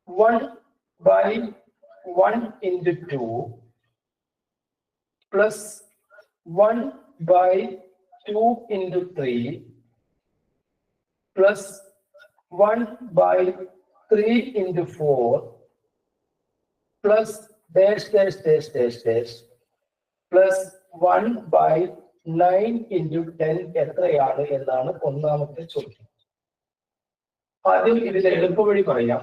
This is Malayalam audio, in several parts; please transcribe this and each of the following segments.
1 by 1 into 2 plus 1 by 2 into 3 plus 1 by 3 into 4 plus dash dash dash dash dash plus 1 by 9 into 10 എത്രയാണ് എന്നാണ് ഒന്നാമത്തെ ചോദ്യം. ആദ്യം ഇതിൽ എളുപ്പവഴി പറയാം,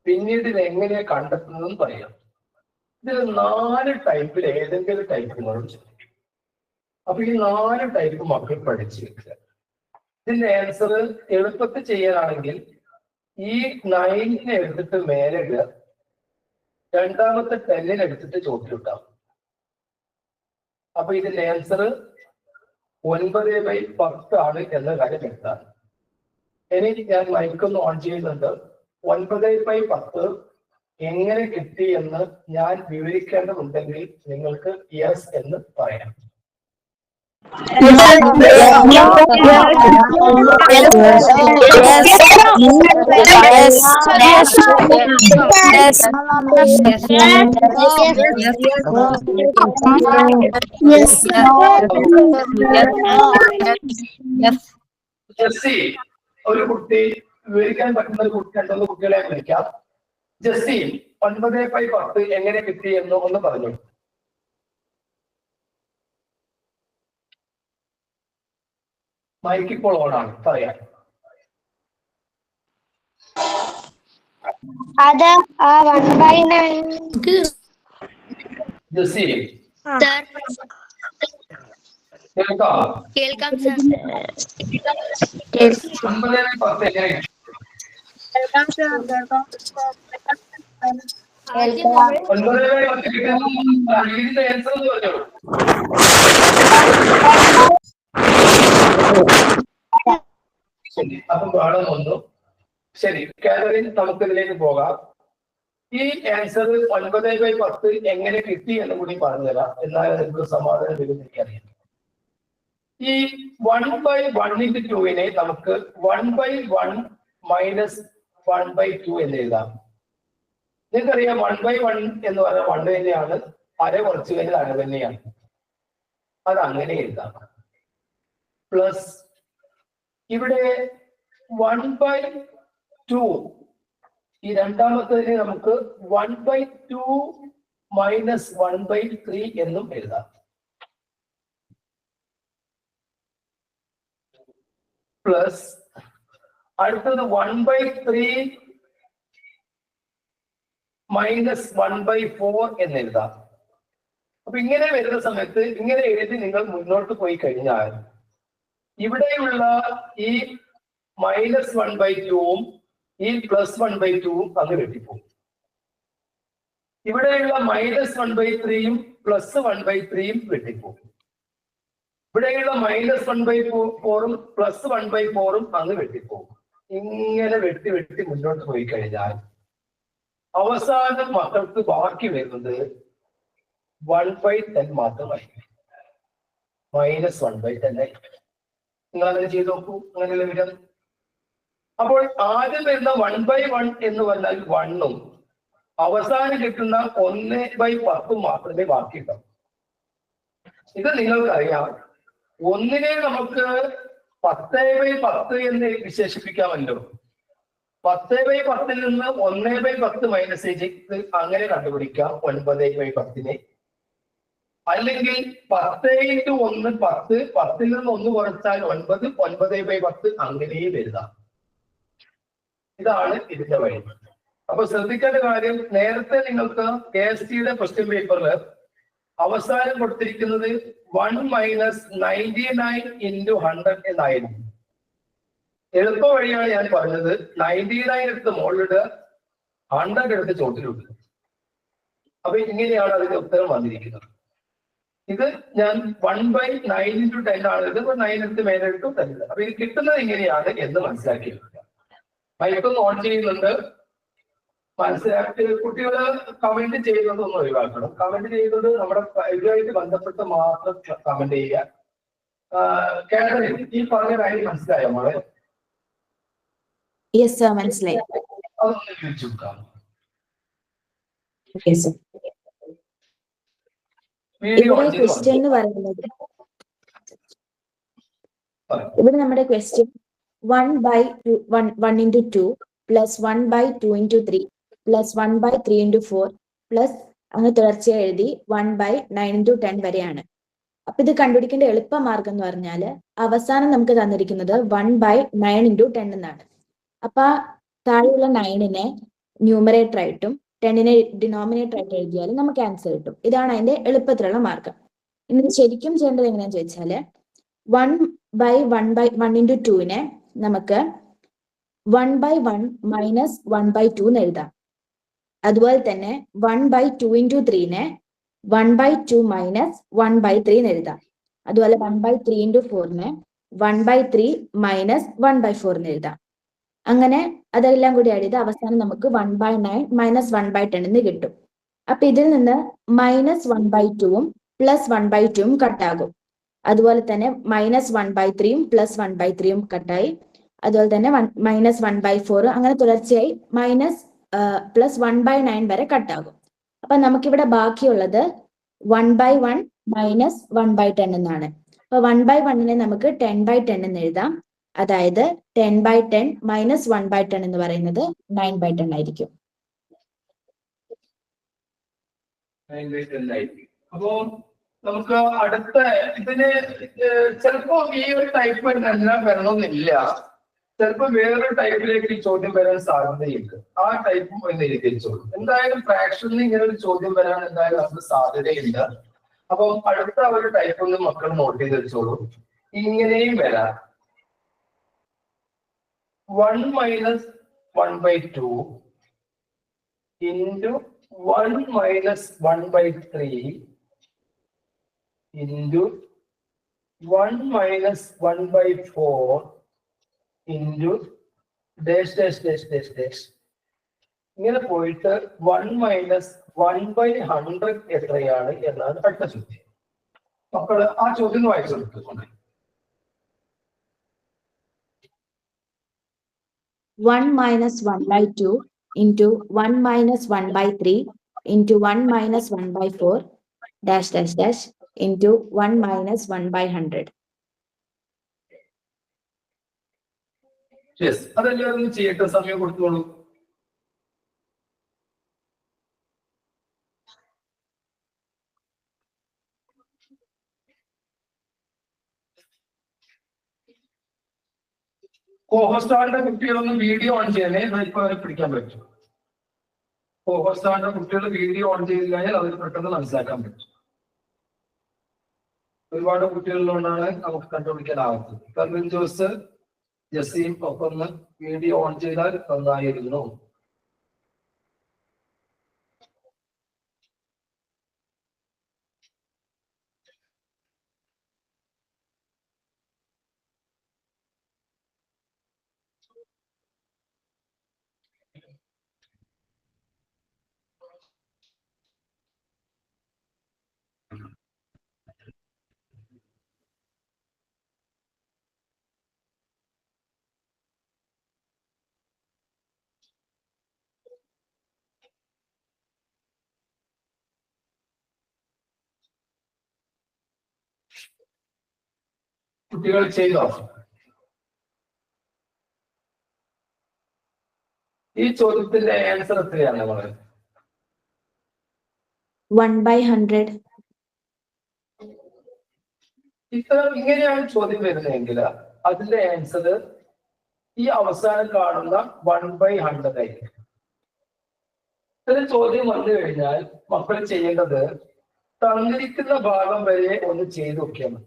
പിന്നീട് ഇത് എങ്ങനെ കണ്ടെത്തുന്നതെന്ന് പറയാം. ഇതിൽ 4 ടൈപ്പിൽ ഏതെങ്കിലും ടൈപ്പ് നിങ്ങളോട് ചോദിക്കും. അപ്പൊ ഈ 4 ടൈപ്പ് മക്കൾ പഠിച്ചിരിക്കുക. ഇതിന്റെ ആൻസർ എളുപ്പത്തിൽ ചെയ്യാനാണെങ്കിൽ ഈ 9 എടുത്തിട്ട് മേലെ ഇടുക, രണ്ടാമത്തെ 10 എടുത്തിട്ട് ചോദ്യം. അപ്പൊ ഇതിന്റെ ആൻസർ 9/10 ആണ് എന്ന കാര്യം എടുത്താൽ. ഇനി ഞാൻ മൈക്കൊന്ന് ഓൺ ചെയ്യുന്നുണ്ട്. 9/10 എങ്ങനെ കിട്ടി എന്ന് ഞാൻ വിവരിക്കേണ്ടതുണ്ടെങ്കിൽ നിങ്ങൾക്ക് യെസ് എന്ന് പറയാം. ജെസ്സി, ഒരു കുട്ടി വിവരിക്കാൻ പറ്റുന്ന ഒരു കുട്ടി, 2 കുട്ടികളെ വിളിക്കാം. ജെസ്സി, 9/10 എങ്ങനെ കിട്ടി എന്ന് ഒന്ന് പറഞ്ഞു. മൈക്ക് ഇപ്പോൾ ഓണാണ്, പറയാം. അത് 1/9 ജെസ്സി കേൾക്കാം സർ. 9/10 എങ്ങനെ കിട്ടി? കേൾക്കാം സർ. 9/10 ഇതിന്റെ ആൻസർ എന്ന് പറഞ്ഞോളൂ. ശരി, അപ്പം പാഠം ഒന്നു. ശരി കാതറിൻ, നമുക്ക് ഇതിലേക്ക് പോകാം. ഈ ആൻസർ 9/10 എങ്ങനെ കിട്ടി എന്ന് കൂടി പറഞ്ഞുതരാം, എന്നാലും നിങ്ങൾക്ക് സമാധാനം വരും എനിക്കറിയാം. ഈ 1/1 into 2 നമുക്ക് 1/1 minus 1/2 എന്ന് എഴുതാം. നിങ്ങൾക്കറിയാം 1/1 എന്ന് പറഞ്ഞാൽ 1 തന്നെയാണ്, അര കുറച്ച് കഴിഞ്ഞാൽ അര തന്നെയാണ്. അത് അങ്ങനെ എഴുതാം. പ്ലസ് ഇവിടെ 1/2 ഈ രണ്ടാമത്തതിനെ നമുക്ക് 1/2 minus 1/3 എന്നും എഴുതാം. പ്ലസ് അടുത്തത് 1/3 മൈനസ് 1/4 എന്ന് എഴുതാം. അപ്പൊ ഇങ്ങനെ വരുന്ന സമയത്ത് ഇങ്ങനെ എഴുതി നിങ്ങൾ മുന്നോട്ട് പോയി കഴിഞ്ഞാൽ ഇവിടെയുള്ള ഈ -1/2 ഈ +1/2 അങ്ങ് വെട്ടിപ്പോകും. ഇവിടെയുള്ള -1/3 +1/3 വെട്ടിപ്പോകും. ഇവിടെയുള്ള -1/4 +1/4 അങ്ങ് വെട്ടിപ്പോകും. ഇങ്ങനെ വെട്ടി വെട്ടി മുന്നോട്ട് പോയി കഴിഞ്ഞാൽ അവസാനം മക്കൾക്ക് ബാക്കി വരുന്നത് 1/10 മാത്രമായിരിക്കും. -1/10 നിങ്ങൾ അങ്ങനെ ചെയ്ത് നോക്കൂ, അങ്ങനെയുള്ള വിധം. അപ്പോൾ ആദ്യം വരുന്ന 1/1 എന്ന് പറഞ്ഞാൽ 1ഉം അവസാനം കിട്ടുന്ന 1/10 മാത്രമേ ബാക്കിയുണ്ടാവൂ. ഇത് നിങ്ങൾക്കറിയാം. ഒന്നിനെ നമുക്ക് 10/10 എന്ന് വിശേഷിപ്പിക്കാമല്ലോ. 10/10 നിന്ന് 1/10 മൈനസ് ചെയ്ത് അങ്ങനെ കണ്ടുപിടിക്കാം 9/10. അല്ലെങ്കിൽ 10 × 1 10, 10 നിന്ന് 1 കുറച്ചാൽ 9, 9/10 അങ്ങനെയും എഴുതാം. ഇതാണ് ഇതിന്റെ വഴി. അപ്പൊ ശ്രദ്ധിക്കേണ്ട കാര്യം, നേരത്തെ നിങ്ങൾക്ക് KSTയുടെ ക്വസ്റ്റ്യൻ പേപ്പറിൽ അവസാനം കൊടുത്തിരിക്കുന്നത് 1 - 99 × 100 എന്നായിരുന്നു. എളുപ്പ വഴിയാണ് ഞാൻ പറഞ്ഞത്. 99 എടുത്ത് മുകളിലിട്ട് 100 എടുത്ത് ചോട്ടിലുണ്ട്. അപ്പൊ ഇങ്ങനെയാണ് അതിന്റെ ഉത്തരം വന്നിരിക്കുന്നത്. ഇത് ഞാൻ 1/9 × 10 ആണ്. ഇത് 9 എടുത്ത് മേലെ ഇട്ടു 10. അപ്പൊ ഇത് കിട്ടുന്നത് എങ്ങനെയാണ് എന്ന് മനസ്സിലാക്കിയെടുക്കുക. മൈക്കൊന്ന് ഓൺ ചെയ്യുന്നുണ്ട്. മനസ്സിലാക്കി കുട്ടികൾ കമന്റ് ചെയ്യുന്നതൊന്നും ഒഴിവാക്കണം. കമന്റ് ചെയ്യുന്നത് നമ്മുടെ ഇതുമായിട്ട് ബന്ധപ്പെട്ട് മാത്രം കമന്റ് ചെയ്യുക. കാതറിൻ, ഈ പറഞ്ഞ കാര്യം മനസ്സിലായോ മോളെ? യെസ് സർ, മനസ്സിലായി. അതൊന്ന് ചോദിച്ചു കൊടുക്കാം. ഇവിടെ ക്വസ്റ്റ്യൻ എന്ന് പറയുന്നത് ഇവിടെ നമ്മുടെ question 1 into 2 plus 1/2 into 3 plus 1/3 into 4 plus അങ്ങ് തുടർച്ചയായി എഴുതി 1/9 into 10 വരെയാണ്. അപ്പൊ ഇത് കണ്ടുപിടിക്കേണ്ട എളുപ്പമാർഗം എന്ന് പറഞ്ഞാല് അവസാനം നമുക്ക് തന്നിരിക്കുന്നത് 1/9 into 10 എന്നാണ്. അപ്പൊ താഴെയുള്ള 9നെ ന്യൂമറേറ്റർ ആയിട്ടും 10നെ ഡിനോമിനേറ്റർ ആയിട്ട് എഴുതിയാലും നമുക്ക് ആൻസർ കിട്ടും. ഇതാണ് അതിന്റെ എളുപ്പത്തിലുള്ള മാർഗം. ഇനി ഇത് ശരിക്കും ചെയ്യേണ്ടത് എങ്ങനെയാന്ന് ചോദിച്ചാല് 1/1 into 2നെ നമുക്ക് 1/1 minus 1/2 എന്ന് എഴുതാം. അതുപോലെ തന്നെ 1/2 into 3നെ 1/2 minus 1/3 എന്ന് എഴുതാം. അതുപോലെ 1/3 into 4നെ 1/3 minus 1/4 എന്ന് എഴുതാം. അങ്ങനെ അതെല്ലാം കൂടി ആഡ് ചെയ്ത് അവസാനം നമുക്ക് 1/9 minus 1/10 എന്ന് കിട്ടും. അപ്പൊ ഇതിൽ നിന്ന് -1/2ഉം +1/2ഉം കട്ടാകും. അതുപോലെ തന്നെ -1/3ഉം +1/3ഉം കട്ടായി. അതുപോലെ തന്നെ -1/4 അങ്ങനെ തുടർച്ചയായി +1/9 വരെ കട്ടാകും. അപ്പൊ നമുക്കിവിടെ ബാക്കിയുള്ളത് 1/1 minus 1/10 എന്നാണ്. അപ്പൊ 1/1നെ നമുക്ക് 10/10 എന്ന് എഴുതാം. അതായത് 10/10 minus 1/10 എന്ന് പറയുന്നത് 9/10 ആയിരിക്കും. അപ്പോ നമുക്ക് അടുത്ത ഇതിന് ചിലപ്പോ ഈ ഒരു ടൈപ്പ് എല്ലാം വരണമെന്നില്ല. ചിലപ്പോ വേറൊരു ടൈപ്പിലേക്ക് ഈ ചോദ്യം വരാൻ സാധ്യതയുണ്ട്. ആ ടൈപ്പും എന്ന് എഴുതിച്ചോളൂ. എന്തായാലും ഫ്രാക്ഷനിൽ ഇങ്ങനെ ഒരു ചോദ്യം വരാൻ എന്തായാലും നമുക്ക് സാധ്യതയുണ്ട്. അപ്പം അടുത്ത ഒരു ടൈപ്പ് ഒന്ന് മക്കൾ നോട്ട് ചെയ്ത് വെച്ചോളൂ. ഇങ്ങനെയും വരാം. 1 minus 1/2 into 1 minus 1/3 into 1 minus 1/4 into dash dash dash dash dash. ഇങ്ങനെ പോയിട്ട് 1 minus 1/100 എത്രയാണ് എന്നാണ് അടുത്ത ചോദ്യം. മക്കള് ആ ചോദ്യം വായിച്ചു കൊടുക്കുന്നുണ്ട്. 1 minus 1/2 into 1 minus 1/3 into 1 minus 1/4 dash dash dash into 1 minus 1/100. Yes, അതെല്ലാവരും ചെയ്യട്ടെ. സമയം കൊടുത്തോളൂ. കോഹോസ്റ്റാറിന്റെ കുട്ടികളൊന്നും വീഡിയോ ഓൺ ചെയ്യാനേ ഇപ്പൊ അവരെ പിടിക്കാൻ പറ്റും. കോഹോസ്റ്റാറിന്റെ കുട്ടികൾ വീഡിയോ ഓൺ ചെയ്ത് കഴിഞ്ഞാൽ അവർ പെട്ടെന്ന് മനസ്സിലാക്കാൻ പറ്റും. ഒരുപാട് കുട്ടികളിലുകൊണ്ടാണ് നമുക്ക് കണ്ടുപിടിക്കാനാവുന്നത്. കർവിൻ ജോസ്, ജസീം ഒക്കെ ഒന്ന് വീഡിയോ ഓൺ ചെയ്താൽ നന്നായിരുന്നു. കുട്ടികൾ ചെയ്തോ? ഈ ചോദ്യത്തിന്റെ ആൻസർ എത്രയാണ് നമ്മള്? 1/100. ഇങ്ങനെയാണ് ചോദ്യം വരുന്നതെങ്കിൽ അതിന്റെ ആൻസർ ഈ അവസാനം കാണുന്ന 1/100 ആയിരിക്കും. ഇത്തരം ചോദ്യം വന്നു കഴിഞ്ഞാൽ മക്കൾ ചെയ്യേണ്ടത് തന്നിരിക്കുന്ന ഭാഗം വരെ ഒന്ന് ചെയ്ത് നോക്കിയാണ്.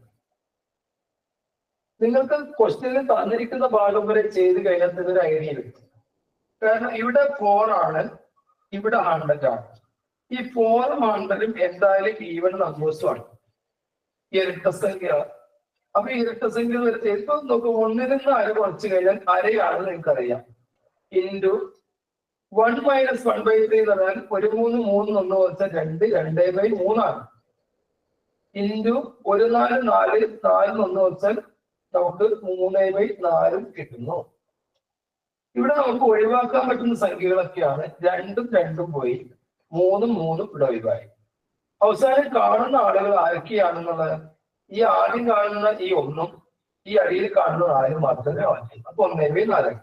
നിങ്ങൾക്ക് ക്വസ്റ്റ്യനിൽ തന്നിരിക്കുന്ന ഭാഗം വരെ ചെയ്ത് കഴിഞ്ഞാൽ ഒരു ഐഡിയ കിട്ടും. കാരണം ഇവിടെ 4 ആണ്, ഇവിടെ 100 ആണ്. ഈ 4ഉം 100ഉം എന്തായാലും ഈവൻ നമ്പേഴ്സുമാണ്, ഇരട്ടസംഖ്യ. അപ്പൊ ഇരട്ടസംഖ്യ ഇപ്പൊ നോക്കും, 1ൽ നിന്ന് അര കുറച്ച് കഴിഞ്ഞാൽ അരയാണെന്ന് നിങ്ങൾക്കറിയാം. ഇൻറ്റു 1 minus 1/3 എന്ന് പറഞ്ഞാൽ 1 3 3 1 കുറച്ചാൽ 2 2/3 ആണ്. ഇൻറ്റു 1 4 4 4 1 കുറച്ചാൽ നമുക്ക് 3/4 കിട്ടുന്നു. ഇവിടെ നമുക്ക് ഒഴിവാക്കാൻ പറ്റുന്ന സംഖ്യകളൊക്കെയാണ്. 2ഉം 2ഉം പോയി, 3 ഇവിടെ ഒഴിവായി. അവസാനം കാണുന്ന ആളുകൾ ആരൊക്കെയാണെന്നുള്ളത് ഈ ആദ്യം കാണുന്ന ഈ 1 ഈ അടിയിൽ കാണുന്ന 4 മാത്രമേ മാറ്റി. അപ്പൊ 1/4.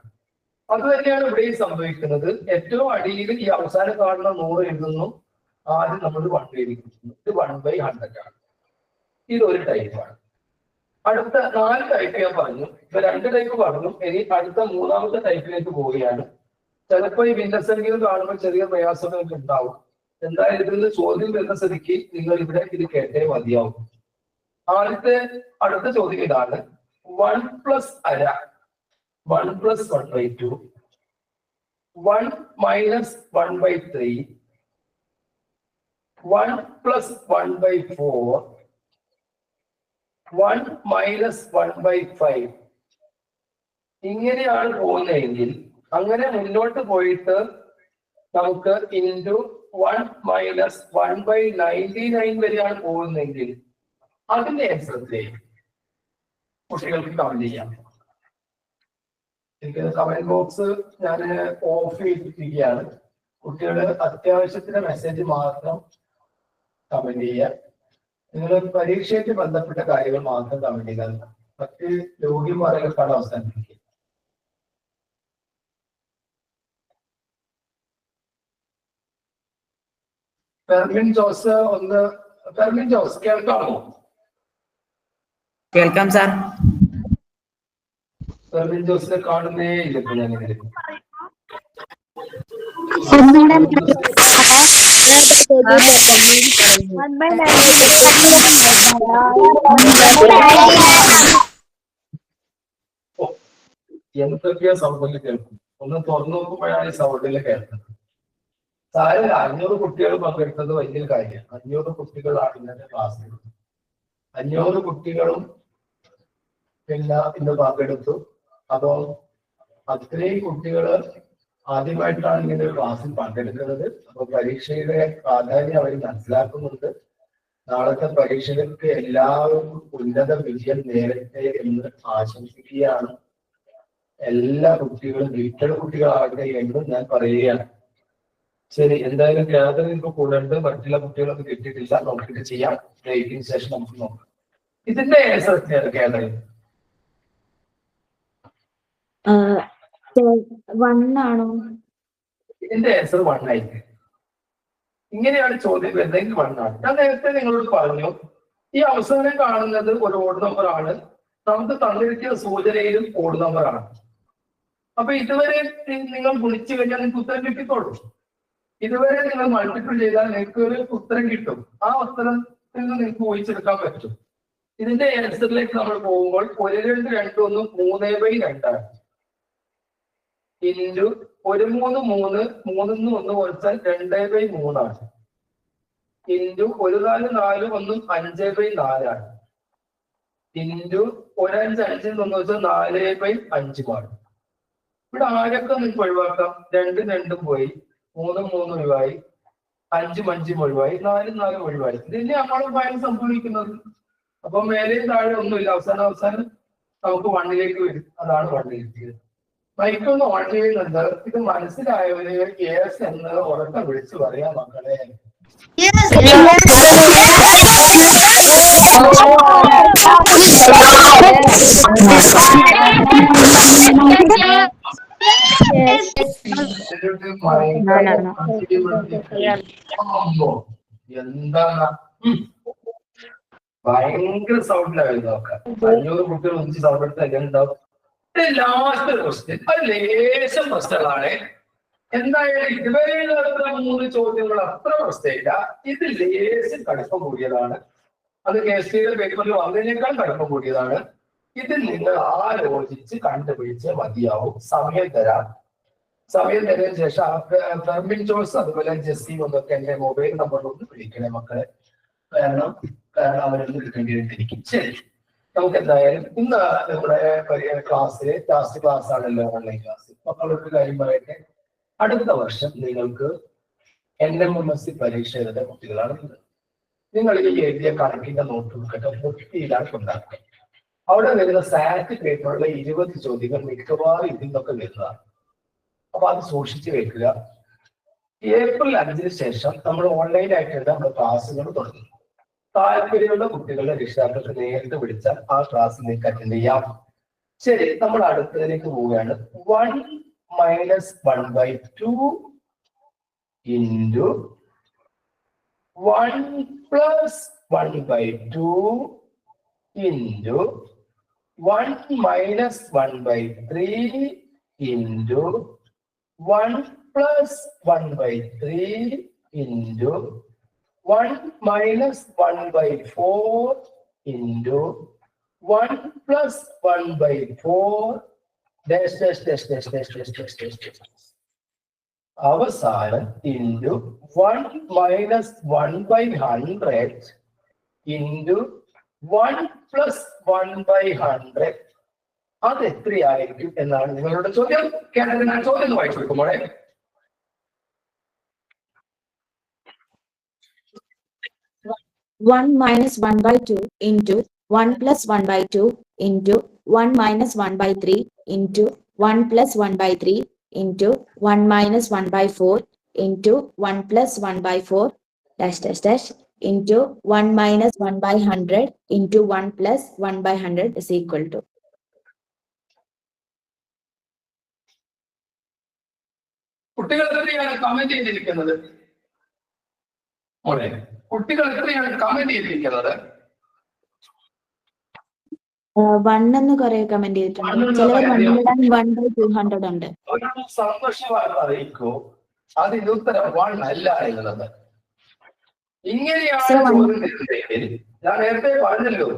അത് തന്നെയാണ് ഇവിടെയും സംഭവിക്കുന്നത്. ഏറ്റവും അടിയിൽ ഈ അവസാനം കാണുന്ന 100 എഴുതുന്നു, ആദ്യം നമ്മൾ 1 എഴുതിക്കുന്നു. ഇത് 1/100 ആണ്. ഇതൊരു ടൈപ്പാണ്. അടുത്ത 4 ടൈപ്പ് ഞാൻ പറഞ്ഞു. ഇപ്പൊ 2 ടൈപ്പ് പറഞ്ഞു. ഇനി അടുത്ത 3ാമത്തെ ടൈപ്പിലേക്ക് പോവുകയാണ്. ചിലപ്പോൾ ഈ ഭിന്നസംഖ്യകൾ കാണുമ്പോൾ ചെറിയ പ്രയാസങ്ങളൊക്കെ ഉണ്ടാവും. എന്തായാലും ഇതിൽ ചോദ്യം വരുന്ന സ്ഥിതിക്ക് നിങ്ങൾ ഇവിടെ ഇത് കേട്ടേ മതിയാവും. അടുത്ത ചോദ്യം ഇതാണ്. 1 + അര 1 + 1/2 1 - 1/3 1 + 1/4 1 - 1/5 ഇങ്ങനെയാണ് പോകുന്നതെങ്കിൽ അങ്ങനെ മുന്നോട്ട് പോയിട്ട് നമുക്ക് ഇൻറ്റു 1 - 1/99 വരെയാണ് പോകുന്നതെങ്കിൽ അതിന്റെ ആൻസറിലെ കുട്ടികൾക്ക് കമന്റ് ചെയ്യാം. എനിക്ക് കമന്റ് ബോക്സ് ഞാൻ ഓഫ് ചെയ്തിരിക്കുകയാണ്. കുട്ടികൾ അത്യാവശ്യത്തിന് മെസ്സേജ് മാത്രം കമന്റ് ചെയ്യുക. നിങ്ങൾ പരീക്ഷയായിട്ട് ബന്ധപ്പെട്ട കാര്യങ്ങൾ മാത്രം കമന്റ് ചെയ്താൽ മറ്റ് യോഗ്യന്മാരെക്കാൾ അവസാനിപ്പിക്കുക. ഫെർമിൻ ജോസ് കേൾക്കാമോ? കേൾക്കാം സാർ. ഫെർമിൻ ജോസിനെ കാണുന്നേ ഇല്ല. ഇപ്പൊ ഞാൻ എന്തൊക്കെയാ സൗണ്ടിൽ കേൾക്കും. ഒന്ന് തുറന്നു നോക്കുമ്പോഴാണ് ഈ സൗണ്ടിൽ കേൾക്കുന്നത്. സാറിൽ 500 കുട്ടികൾ പങ്കെടുത്തത് വലിയൊരു കാര്യമാണ്. 500 കുട്ടികളാണ് ഇന്നത്തെ ക്ലാസ്സിൽ. 500 കുട്ടികളും പിന്നെ ഇന്ന് പങ്കെടുത്തു. അപ്പോ അത്രയും കുട്ടികൾ ആദ്യമായിട്ടാണ് ഇങ്ങനെ ഒരു ക്ലാസ്സിൽ പങ്കെടുക്കുന്നത്. അപ്പൊ പരീക്ഷയുടെ പ്രാധാന്യം അവർ മനസ്സിലാക്കുന്നുണ്ട്. നാളത്തെ പരീക്ഷകൾക്ക് എല്ലാവരും ഉന്നത വിജയം നേരട്ടെ എന്ന് ആശംസിക്കുകയാണ്. എല്ലാ കുട്ടികളും വീട്ടിലെ കുട്ടികളാകട്ടെ എന്നും ഞാൻ പറയുകയാണ്. ശരി, എന്തായാലും ഗ്യാതറിംഗ് ഇപ്പൊ കൂടുണ്ട്. മറ്റുള്ള കുട്ടികളൊന്നും കിട്ടിയിട്ടില്ല. നോക്കിയിട്ട് ചെയ്യാം. ബ്രേക്കിന് ശേഷം നമുക്ക് നോക്കാം. ഇതിന്റെ ആൻസർ ഗ്യാതറിംഗ് 1 ആണോ? ഇതിന്റെ ആൻസർ 1 ആയിരിക്കും. ഇങ്ങനെയാണ് ചോദ്യം വരുന്നതെങ്കിൽ 1 ആണ്. ഞാൻ നേരത്തെ നിങ്ങളോട് പറഞ്ഞു, ഈ അവസാനം കാണുന്നത് ഒരു ഓഡ് നമ്പർ ആണ്. നമുക്ക് തന്നിരിക്കുന്ന സൂചനയിലും ഓഡ് നമ്പർ ആണ്. അപ്പൊ ഇതുവരെ നിങ്ങൾ ഗുണിച്ചു കഴിഞ്ഞാൽ നിങ്ങൾക്ക് ഉത്തരം കിട്ടിക്കോളും. ഇതുവരെ നിങ്ങൾ മൾട്ടിപ്പിൾ ചെയ്താൽ നിങ്ങൾക്ക് ഒരു ഉത്തരം കിട്ടും. ആ ഉത്തരത്തിൽ നിന്ന് നിങ്ങൾക്ക് ഊഹിച്ചെടുക്കാൻ പറ്റും. ഇതിന്റെ ആൻസറിലേക്ക് നമ്മൾ പോകുമ്പോൾ 1 2 2 1 3/2 ആണ്. ഇൻറ്റു 1 3 3 3 1 കുറച്ചാൽ 2/3 ആണ്. ഇൻറ്റു 1 4 4 1 5/4 ആണ്. ഇൻറ്റു 1 5 5 1 വെച്ചാൽ 4/5 ആണ്. ഇവിടെ ആരൊക്കെ നിങ്ങൾക്ക് ഒഴിവാക്കാം? 2 2 പോയി, 3 3 ഒഴിവായി, 5 5 ഒഴിവായി, 4 4 ഒഴിവായി. ഇതിന്റെ നമ്മൾ ഭയം സംഭവിക്കുന്നത്. അപ്പൊ മേലെയും താഴെ ഒന്നുമില്ല. അവസാനം നമുക്ക് 1ലേക്ക് വരും. അതാണ് 1ലേക്ക്. മൈക്കൊന്ന് ഓൺ ചെയ്യുന്നുണ്ട്. ഇത് മനസ്സിലായവര് യെസ് എന്ന് ഉറക്കെ വിളിച്ചു പറയാം മക്കളെ. എന്താണ് ഭയങ്കര സൗണ്ടിലായിരുന്നു നോക്കാം. 500 കുട്ടികൾ ഒന്നിച്ച് സൗണ്ട് എടുത്ത് എങ്ങനെ ഉണ്ടാവും? ലാസ്റ്റ് ക്വസ്റ്റ്യൻ അത് ലേശം പ്രശ്നങ്ങളാണ്. എന്തായാലും ഇതുവരെ 3 ചോദ്യങ്ങൾ അത്ര പ്രശ്നമില്ല. ഇത് ലേശം കടുപ്പം കൂടിയതാണ്. അത് KSTയുടെ പേപ്പറിൽ വന്നതിനേക്കാൾ കടുപ്പം കൂടിയതാണ്. ഇത് നിങ്ങൾ ആലോചിച്ച് കണ്ടുപിടിച്ച് മതിയാവും. സമയം തരാൻ ശേഷം ഫെർമിൻ ജോസ് അതുപോലെ ജെസ്സി ഒന്നൊക്കെ എന്റെ മൊബൈൽ നമ്പറിലൊന്ന് വിളിക്കണേ മക്കളെ. കാരണം അവരൊന്നും എടുക്കേണ്ടിയിരിക്കും. ശരി, നമുക്ക് എന്തായാലും ഇന്ന് നമ്മുടെ ക്ലാസ്സിലെ ലാസ്റ്റ് ക്ലാസ് ആണല്ലോ, ഓൺലൈൻ ക്ലാസ്. മക്കളൊരു കാര്യം പറയട്ടെ. അടുത്ത വർഷം നിങ്ങൾക്ക് NMMSC പരീക്ഷ എഴുതുന്ന കുട്ടികളാണ് നിങ്ങൾ ഈ എഴുതിയ കണക്കിന്റെ നോട്ട് ബുക്കൊക്കെ 50 ഉണ്ടാക്കുക. അവിടെ വരുന്ന സാറ്റ് പേപ്പറുള്ള 20 ചോദ്യങ്ങൾ മിക്കവാറും ഇതിൽ നിന്നൊക്കെ വരുന്നതാണ്. അപ്പൊ അത് സൂക്ഷിച്ചു വെക്കുക. ഏപ്രിൽ 5 ശേഷം നമ്മൾ ഓൺലൈനായിട്ട് നമ്മുടെ ക്ലാസ്സുകൾ തുടങ്ങി. താല്പര്യമുള്ള കുട്ടികളുടെ രക്ഷിതാക്കൾക്ക് നേരിട്ട് വിളിച്ചാൽ ആ ക്ലാസ് നിങ്ങൾക്ക് അറ്റൻഡ് ചെയ്യാം. ശരി, നമ്മൾ അടുത്തതിലേക്ക് പോവുകയാണ്. 1 - 1/2 into 1 + 1/2 into 1 - 1/3 into 1 + 1/3 into 1 - 1/4 into 1 + 1/4 dash dash dash dash dash dash dash dash dash. അവസാനം into 1 - 1/100 into 1 + 1/100. അത് എത്രയായിരിക്കും എന്നാണ് നിങ്ങളുടെ ചോദ്യം. കേട്ടത് ഞാൻ ചോദ്യം വായിച്ചു കൊടുക്കുമ്പോഴേ 1 - 1/2 into 1 + 1/2 into 1 - 1/3 into 1 + 1/3 into 1 - 1/4 into 1 + 1/4 dash dash dash into 1 - 1/100 into 1 + 1/100 is equal to. കുട്ടികൾ എത്രയാണ് കമന്റ് ചെയ്തിരിക്കുന്നത്? കുട്ടികൾ എത്രയാണ് കമന്റ് ചെയ്തിരിക്കുന്നത്? 1 എന്ന് കുറെ കമന്റ് ചെയ്തിട്ടുണ്ട്. ചിലവർ 1/200 ഉണ്ട്. ഒരു സന്തോഷവാർത്ത അറിയിക്കൂ, അതിന് ഉത്തരം 1 അല്ല എന്നുള്ളത്. ഇങ്ങനെയാണ് ചോദ്യം തരുന്നതെങ്കിൽ ഞാൻ നേരത്തെ പറഞ്ഞല്ലോ,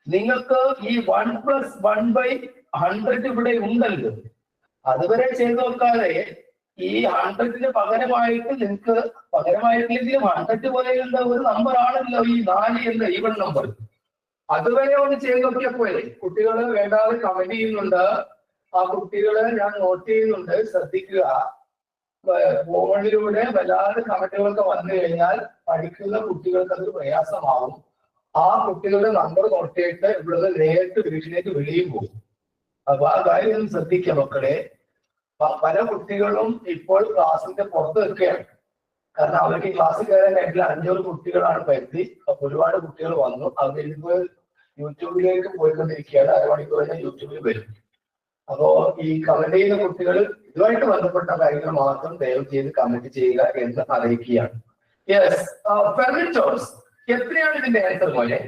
നിങ്ങൾക്ക് ഈ 1 + 1/100 ഇവിടെ ഉണ്ടല്ലോ. അതുവരെ ചെയ്തു നോക്കാതെ ഈ 100ന് പകരമായിട്ട് നിങ്ങൾക്ക് പകരമായിട്ടില്ലെങ്കിലും 100 പോലെയുള്ള ഒരു നമ്പർ ആണല്ലോ ഈ 4 എന്ന ഈവൻ നമ്പർ. അതുവരെ ഒന്ന് ചെയ്ത് നോക്കിയപ്പോഴേ കുട്ടികൾ വേണ്ടാതെ കമന്റ് ചെയ്യുന്നുണ്ട്. ആ കുട്ടികളെ ഞാൻ നോട്ട് ചെയ്യുന്നുണ്ട്, ശ്രദ്ധിക്കുക. ഫോണിലൂടെ വല്ലാതെ കമന്റുകളൊക്കെ വന്നു കഴിഞ്ഞാൽ പഠിക്കുന്ന കുട്ടികൾക്ക് അത് പ്രയാസമാവും. ആ കുട്ടികളുടെ നമ്പർ നോട്ട് ചെയ്തിട്ട് ഇവിടെ നേരിട്ട് വീട്ടിലേക്ക് വിളിയും പോകും. അപ്പൊ ആ കാര്യം ഒന്ന് ശ്രദ്ധിക്കുക മക്കളെ. പല കുട്ടികളും ഇപ്പോൾ ക്ലാസ്സിന്റെ പുറത്ത് നിൽക്കുകയാണ്. കാരണം അവർക്ക് ക്ലാസ്സിൽ കയറാനായിട്ടുള്ള 500 കുട്ടികളാണ് പരിധി. അപ്പൊ ഒരുപാട് കുട്ടികൾ വന്നു. അത് ഇപ്പോൾ യൂട്യൂബിലേക്ക് പോയിക്കൊണ്ടിരിക്കുകയാണ്. അരമണിക്കൂർ കഴിഞ്ഞാൽ യൂട്യൂബിൽ വരും. അപ്പോ ഈ കമന്റ് ചെയ്യുന്ന കുട്ടികൾ ഇതുമായിട്ട് ബന്ധപ്പെട്ട കാര്യങ്ങൾ മാത്രം ദയവ് ചെയ്ത് കമന്റ് ചെയ്യുക എന്ന് അറിയിക്കുകയാണ്. യെസ്, ഫെർമിറ്റോസ് എത്രയാണ് ഇതിന്റെ ആൻസർ പോലെ?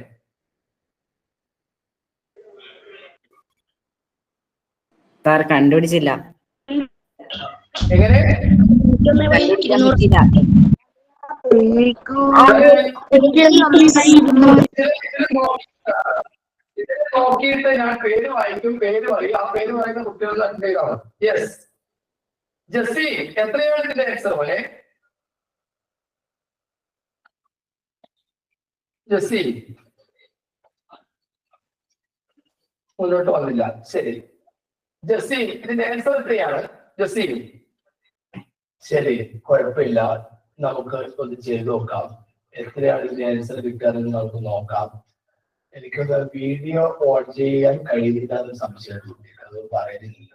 സാർ കണ്ടുപിടിച്ചില്ല. എങ്ങനെ നോക്കിയിട്ട് ഞാൻ പേര് വായിക്കും, പേര് പറയും. ആ പേര് പറയുന്ന കുട്ടികളുടെ അൻപേരാണ്. യെസ്, ജസി എത്രയാണ് ഇതിന്റെ ആൻസർ പോലെ? ജസി മുന്നോട്ട് വന്നില്ല. ശരി ജസി, ഇതിന്റെ ആൻസർ എത്രയാണ് ജസി? ശരി, കുഴപ്പമില്ല, നമുക്ക് ഒന്ന് ചെയ്ത് നോക്കാം. എത്രയാണ് ഇതിന്റെ ആൻസർ കിട്ടുകയെന്ന് നമുക്ക് നോക്കാം. എനിക്കത് വീഡിയോ ഓൺ ചെയ്യാൻ കഴിയുന്നില്ല എന്ന് സംശയമുണ്ട്, അത് പറയുന്നില്ല.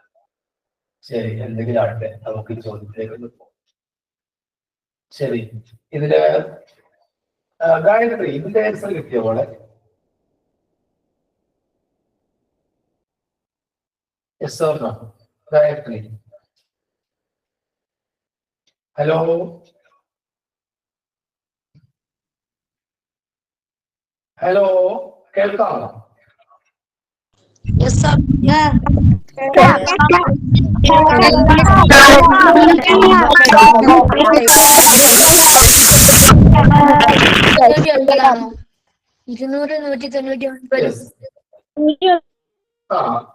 ശരി, എന്തെങ്കിലും ആട്ടെ, നമുക്ക് ഈ ചോദ്യത്തിലേക്ക് പോകാം. ശരി, ഇതില് ഗായത്രി ഇതിന്റെ ആൻസർ കിട്ടിയ പോലെ? Yes or no? Gayatri hello, hello, കേൾക്കാമോ?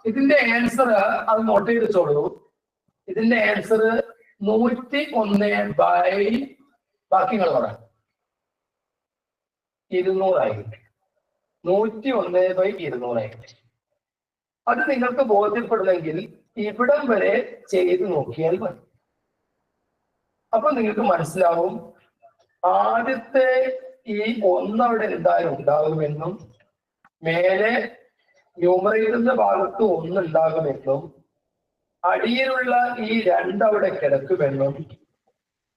ഇതിന്റെ ആൻസർ അത് നോട്ട് ചെയ്ത് വെച്ചോളൂ. ഇതിന്റെ ആൻസർ 101 ബാക്കിങ്ങൾ പറയാം 200 101/200. അത് നിങ്ങൾക്ക് ബോധ്യപ്പെടണമെങ്കിൽ ഇവിടം വരെ ചെയ്ത് നോക്കിയാൽ മതി. അപ്പൊ നിങ്ങൾക്ക് മനസ്സിലാവും ആദ്യത്തെ ഈ 1 അവിടെ എന്തായാലും ഉണ്ടാകുമെന്നും മേലെ ന്യൂമറേറ്ററിന്റെ ഭാഗത്ത് 1 ഉണ്ടാകുമെന്നും അടിയിലുള്ള ഈ 2 അവിടെ കിടക്കുമെന്നും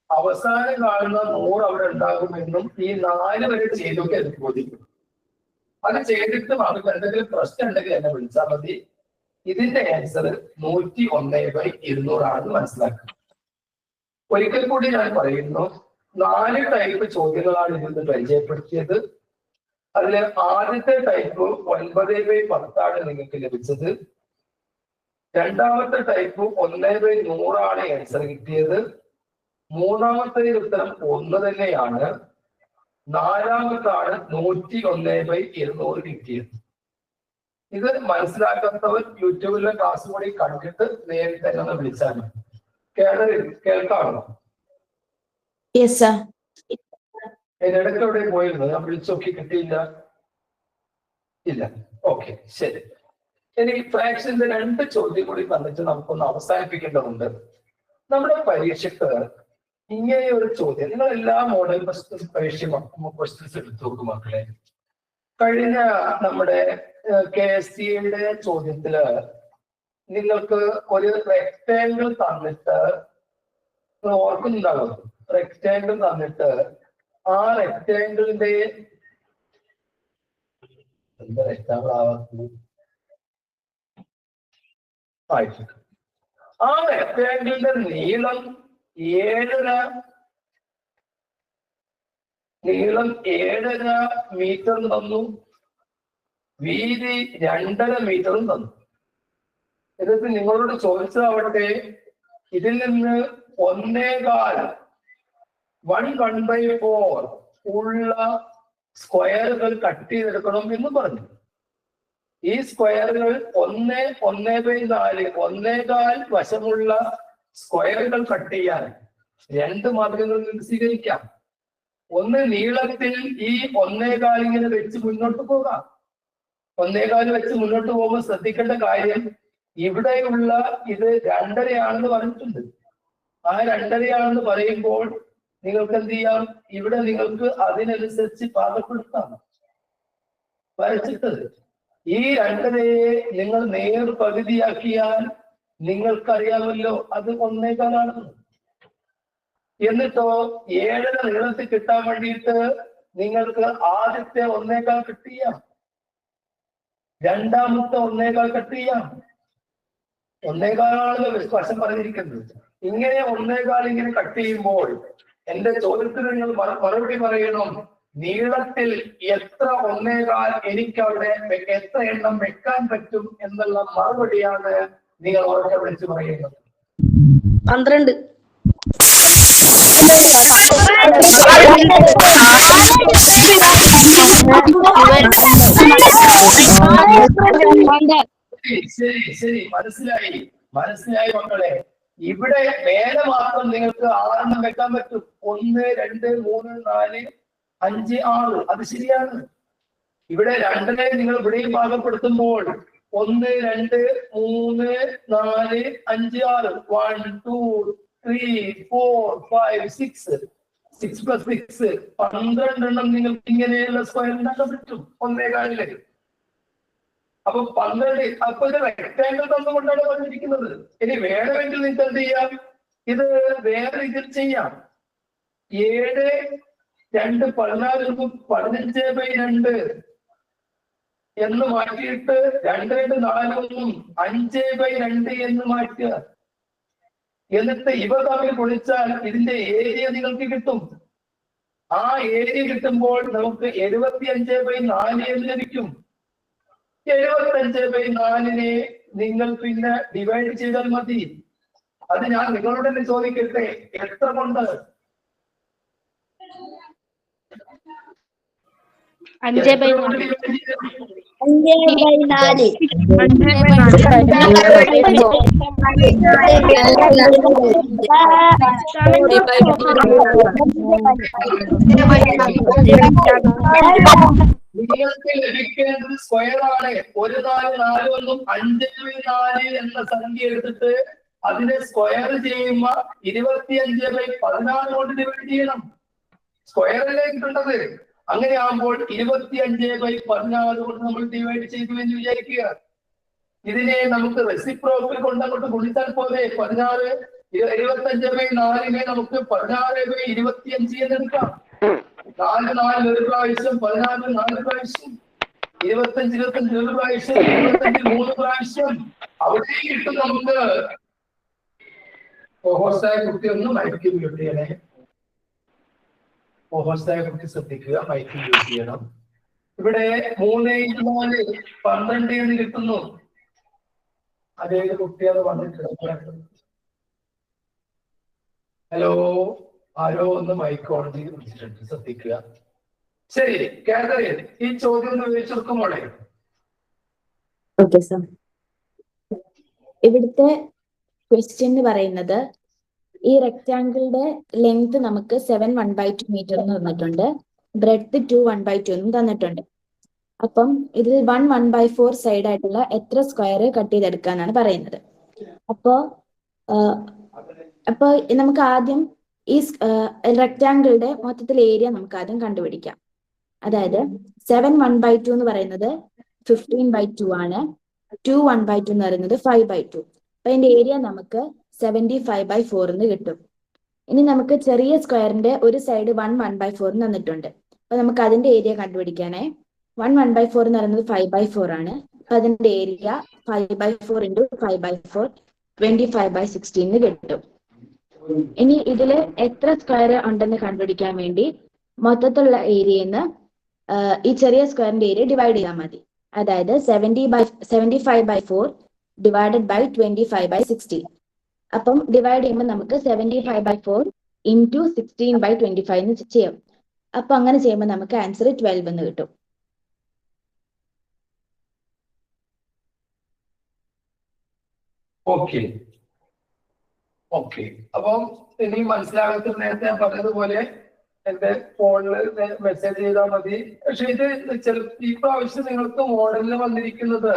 അവസാനം കാണുന്ന 100 അവിടെ ഉണ്ടാകുമെന്നും ഈ 4 വരെ ചെയ്തൊക്കെ എനിക്ക് ബോധിക്കും. അത് ചെയ്തിട്ട് നമുക്ക് എന്തെങ്കിലും പ്രശ്നം ഉണ്ടെങ്കിൽ എന്നെ വിളിച്ചാൽ മതി. ഇതിന്റെ ആൻസർ 101/200 ആണെന്ന് മനസ്സിലാക്കുക. ഒരിക്കൽ കൂടി ഞാൻ പറയുന്നു, 4 ടൈപ്പ് ചോദ്യങ്ങളാണ് ഇതിന് പരിചയപ്പെടുത്തിയത്. അതിൽ ആദ്യത്തെ ടൈപ്പ് 9/10 നിങ്ങൾക്ക് ലഭിച്ചത്. രണ്ടാമത്തെ ടൈപ്പ് 1/100 ആണ് ആൻസർ കിട്ടിയത്. മൂന്നാമത്തെ ഉത്തരം 1 തന്നെയാണ്. നാലാമത്താണ് 101/200 കിട്ടിയത്. ഇത് മനസ്സിലാക്കാത്തവർ യൂട്യൂബിലെ ക്ലാസ് കൂടി കണ്ടിട്ട് നേരിട്ട് തന്നെ ഒന്ന് വിളിച്ചാൽ മതി. കേൾക്കാമോ? Yes sir. അതിനിടയ്ക്ക് എവിടെ പോയിരുന്നു? ഞാൻ വിളിച്ചു നോക്കി കിട്ടിയില്ല. ഇല്ല. ഓക്കെ, ശരി. എനിക്ക് ഫ്രാക്ഷന്റെ 2 ചോദ്യം കൂടി തന്നിട്ട് നമുക്കൊന്ന് അവസാനിപ്പിക്കേണ്ടതുണ്ട്. നമ്മുടെ പരീക്ഷയ്ക്ക് ഇങ്ങനെ ഒരു ചോദ്യം, നിങ്ങൾ എല്ലാ മോഡൽ ക്വസ്റ്റ്യൻസ് എടുത്തു നോക്കും മക്കളെ. കഴിഞ്ഞ നമ്മുടെ KSCയുടെ ചോദ്യത്തില് നിങ്ങൾക്ക് ഒരു റെക്ടാങ്കിൾ തന്നിട്ട്, ഓർക്കുന്നുണ്ടാകും, റെക്ടാങ്കിൾ തന്നിട്ട് ആ റെക്ടാങ്കിളിന്റെ എന്താ റെക്ടാങ്കിൾ ആവാത്തത്? ആ റെക്ടാങ്കിളിന്റെ നീളം 7.5 മീറ്റർ തന്നു, വീതി 2.5 മീറ്ററും തന്നു. എന്നിട്ട് നിങ്ങളോട് ചോദിച്ചതാവട്ടെ, ഇതിൽ നിന്ന് 1/4 ഉള്ള സ്ക്വയറുകൾ കട്ട് ചെയ്തെടുക്കണം എന്ന് പറഞ്ഞു. ഈ സ്ക്വയറുകൾ 1/4 1/4 വശമുള്ള സ്ക്വയറുകൾ കട്ട് ചെയ്യാൻ 2 മാർഗങ്ങൾ സ്വീകരിക്കാം. ഒന്ന്, നീളത്തിൽ ഈ 1/4 ഇങ്ങനെ വെച്ച് മുന്നോട്ട് പോകാം. 1/4 വെച്ച് മുന്നോട്ട് പോകുമ്പോൾ ശ്രദ്ധിക്കേണ്ട കാര്യം, ഇവിടെയുള്ള ഇത് 2.5 പറഞ്ഞിട്ടുണ്ട്. ആ 2.5 പറയുമ്പോൾ നിങ്ങൾക്ക് എന്ത് ചെയ്യാം? ഇവിടെ നിങ്ങൾക്ക് അതിനനുസരിച്ച് പാകപ്പെടുത്താം വരച്ചിട്ടത്. ഈ 2.5 നിങ്ങൾ നേർ പകുതിയാക്കിയാൽ നിങ്ങൾക്കറിയാമല്ലോ അത് 1/4 എന്നിട്ടോ 7 നീളത്തിൽ കിട്ടാൻ വേണ്ടിയിട്ട് നിങ്ങൾക്ക് ആദ്യത്തെ 1/4 കട്ട് ചെയ്യാം, രണ്ടാമത്തെ 1/4 കട്ട് ചെയ്യാം. 1/4 വശം പറഞ്ഞിരിക്കുന്നത്. ഇങ്ങനെ 1/4 ഇങ്ങനെ കട്ട് ചെയ്യുമ്പോൾ എന്റെ ചോദ്യത്തിന് നിങ്ങൾ മറുപടി പറയണം. നീളത്തിൽ എത്ര 1/4 എനിക്ക് അവിടെ എത്ര എണ്ണം വെക്കാൻ പറ്റും എന്നുള്ള മറുപടിയാണ് നിങ്ങൾ ഉറക്കെ വിളിച്ച് പറയുന്നത്. 12. ശരി ശരി, മനസ്സിലായി മക്കളെ. ഇവിടെ മേലെ മാത്രം നിങ്ങൾക്ക് 6 വെക്കാൻ പറ്റും. 1, 2, 3, 4, 5, 6. അത് ശരിയാണ്. ഇവിടെ 2 നിങ്ങൾ ഇവിടെയും ഭാഗപ്പെടുത്തുമ്പോൾ 1, 2, 3, 4, 5, 6. 1, 2, 3, 4, 5, 6. 6 + 6 12 എണ്ണം നിങ്ങൾക്ക് ഇങ്ങനെയുള്ള സ്ക്വയർ ഉണ്ടാക്കാൻ പറ്റും 1/4. അപ്പൊ 12. അപ്പൊ ഇത് റെക്ടാങ്കിൾ തന്നുകൊണ്ടാണ് പറഞ്ഞിരിക്കുന്നത്. ഇനി വേണമെങ്കിൽ നിങ്ങൾക്ക് എന്ത് ചെയ്യാം? ഇത് വേറെ ഇതിൽ ചെയ്യാം. 7, 2, 14 15/2 എന്ന് മാറ്റിയിട്ട് 2, 4 5/2 എന്ന് മാറ്റുക. എന്നിട്ട് ഇവ തമ്മിൽ ഗുണിച്ചാൽ ഇതിന്റെ ഏരിയ നിങ്ങൾക്ക് കിട്ടും. ആ ഏരിയ കിട്ടുമ്പോൾ നമുക്ക് 75/4 എന്ന് ലഭിക്കും. 75/4 നിങ്ങൾ പിന്നെ ഡിവൈഡ് ചെയ്താൽ മതി. അത് ഞാൻ നിങ്ങളോട് തന്നെ ചോദിക്കട്ടെ, എത്ര കൊണ്ട്? 5/4. നിങ്ങൾക്ക് ലഭിക്കേണ്ടത് സ്ക്വയർ ആണ്. 1, 4, 4 ഒന്നും 5/4 എന്ന സംഖ്യ എടുത്തിട്ട് അതിനെ സ്ക്വയർ ചെയ്യുമ്പോ 25/14 കൊണ്ട് ഡിവൈഡ് ചെയ്യണം. സ്ക്വയറിലേക്ക് കിട്ടേണ്ടത്. അങ്ങനെ ആകുമ്പോൾ 25/14 കൊണ്ട് നമ്മൾ ഡിവൈഡ് ചെയ്തു എന്ന് വിചാരിക്കുക. ഇതിനെ നമുക്ക് റെസിപ്രോക്കൽ കൊണ്ട് അങ്ങോട്ട് ഗുണിച്ചാൽ പോലെ 16 75/4 നമുക്ക് 16/25 എന്നെടുക്കാം. 4 ഒരു പ്രാവശ്യം, 14 4 പ്രാവശ്യം, 25 ഒരു പ്രാവശ്യം, 25 3 പ്രാവശ്യം. അവിടെ കിട്ടും നമുക്ക്. ഓഹോസായ കുട്ടി ഒന്ന് മൈക്ക് മ്യൂട്ട് ചെയ്യണേ. ഓഹോസായ കുട്ടി ശ്രദ്ധിക്കുക, മൈക്ക് മ്യൂട്ട് ചെയ്യണം. ഇവിടെ 3 × 4 12 എന്ന് കിട്ടുന്നു. അതേ കുട്ടികൾ വന്നിട്ടുണ്ട്. ഹലോ, ആരോ ഒന്ന് മൈക്ക് ഓൺ ചെയ്ത് വിളിച്ചിട്ടുണ്ട്, ശ്രദ്ധിക്കുക. ശരി, കാതറിൻ, ഈ ചോദ്യം ഒന്ന് വിവരിച്ചെടുക്കുമ്പോഴേ. Okay sir. ഇവിടുത്തെ ക്വസ്റ്റ്യൻ എന്ന് പറയുന്നത് ഈ റെക്ടാങ്കിളിന്റെ ലെങ്ത് നമുക്ക് 7 1/2 മീറ്റർ എന്ന് തന്നിട്ടുണ്ട്, ബ്രെഡ്ത്ത് 2 1/2 എന്നും തന്നിട്ടുണ്ട്. അപ്പം ഇതിൽ 1 1/4 സൈഡ് ആയിട്ടുള്ള എത്ര സ്ക്വയർ കട്ട് ചെയ്തെടുക്കാന്നാണ് പറയുന്നത്. അപ്പോ നമുക്ക് ആദ്യം ഈ റെക്ടാങ്കിളുടെ മൊത്തത്തിൽ ഏരിയ നമുക്ക് ആദ്യം കണ്ടുപിടിക്കാം. അതായത് 7 1/2 എന്ന് പറയുന്നത് 15/2 ആണ്, 2 1/2 എന്ന് പറയുന്നത് 5/2. അപ്പൊ അതിന്റെ ഏരിയ നമുക്ക് 75/4 എന്ന് കിട്ടും. ഇനി നമുക്ക് ചെറിയ സ്ക്വയറിന്റെ ഒരു സൈഡ് 1 1/4 തന്നിട്ടുണ്ട്. അപ്പൊ നമുക്ക് അതിന്റെ ഏരിയ കണ്ടുപിടിക്കാനായി 1 1/4 എന്ന് പറയുന്നത് 5/4 ആണ്. അപ്പൊ അതിന്റെ ഏരിയ 5/4 × 5/4 25/16 കിട്ടും. ഇനി ഇതില് എത്ര സ്ക്വയർ ഉണ്ടെന്ന് കണ്ടുപിടിക്കാൻ വേണ്ടി മൊത്തത്തിലുള്ള ഏരിയന്ന് ഈ ചെറിയ സ്ക്വയറിന്റെ ഏരിയ ഡിവൈഡ് ചെയ്താൽ മതി. അതായത് 75/4 ഡിവൈഡഡ് ബൈ 25/16. അപ്പം ഡിവൈഡ് ചെയ്യുമ്പോൾ നമുക്ക് 75/4 × 16/25 എന്ന് ചെയ്യാം. അപ്പൊ അങ്ങനെ ചെയ്യുമ്പോൾ നമുക്ക് ആൻസർ 12 എന്ന് കിട്ടും. Okay okay. അപ്പം ഇനി മനസ്സിലാകാത്ത നേരത്തെ ഞാൻ പറഞ്ഞതുപോലെ എന്റെ ഫോണിൽ മെസ്സേജ് ചെയ്താൽ മതി. പക്ഷെ ഇത് ഈ പ്രാവശ്യം നിങ്ങൾക്ക് മോഡലിൽ വന്നിരിക്കുന്നത്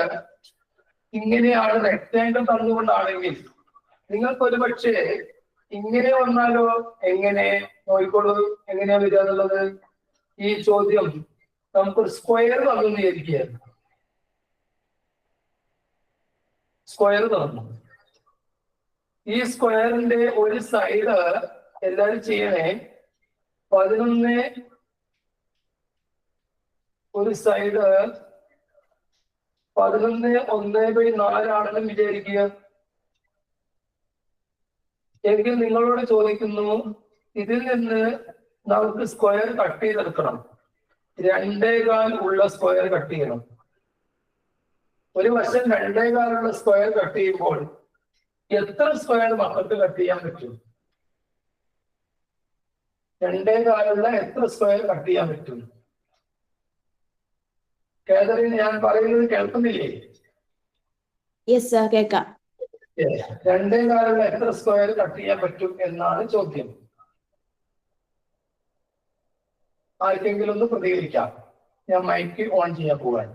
ഇങ്ങനെയാണ്, റെക്ടാങ്കിൾ തന്നുകൊണ്ടാണെങ്കിൽ നിങ്ങൾക്ക് ഒരു പക്ഷേ ഇങ്ങനെ വന്നാലോ. എങ്ങനെ നോക്കിക്കോളൂ, എങ്ങനെയാ വരിക എന്നുള്ളത്. ഈ ചോദ്യം നമുക്കൊരു സ്ക്വയർ തന്നു വിചാരിക്കുക. സ്ക്വയർ തന്നു. ഈ സ്ക്വയറിന്റെ ഒരു സൈഡ് എല്ലാവരും ചെയ്യണേ. 11 ഒരു സൈഡ് 11 1/4 ആണെന്ന് വിചാരിക്കുക. എങ്കിൽ നിങ്ങളോട് ചോദിക്കുന്നു, ഇതിൽ നിന്ന് നമുക്ക് സ്ക്വയർ കട്ട് ചെയ്തെടുക്കണം. 2.25 ഉള്ള സ്ക്വയർ കട്ട് ചെയ്യണം. ഒരു വശം 2.25 ഉള്ള സ്ക്വയർ കട്ട് ചെയ്യുമ്പോൾ എത്ര സ്ക്വയർ മക്കൾക്ക് കട്ട് ചെയ്യാൻ പറ്റും? 2.25 ഉള്ള എത്ര സ്ക്വയർ കട്ട് ചെയ്യാൻ പറ്റും? കാതറിൻ, ഞാൻ പറയുന്നത് കേൾക്കുന്നില്ലേ? യെസ് സർ, കേൾക്കാം. 2.25 ഉള്ള എത്ര സ്ക്വയർ കട്ട് ചെയ്യാൻ പറ്റും എന്നാണ് ചോദ്യം. ആർക്കെങ്കിലും ഒന്ന് പ്രതികരിക്കാം. ഞാൻ മൈക്ക് ഓൺ ചെയ്യാൻ പോവാണ്.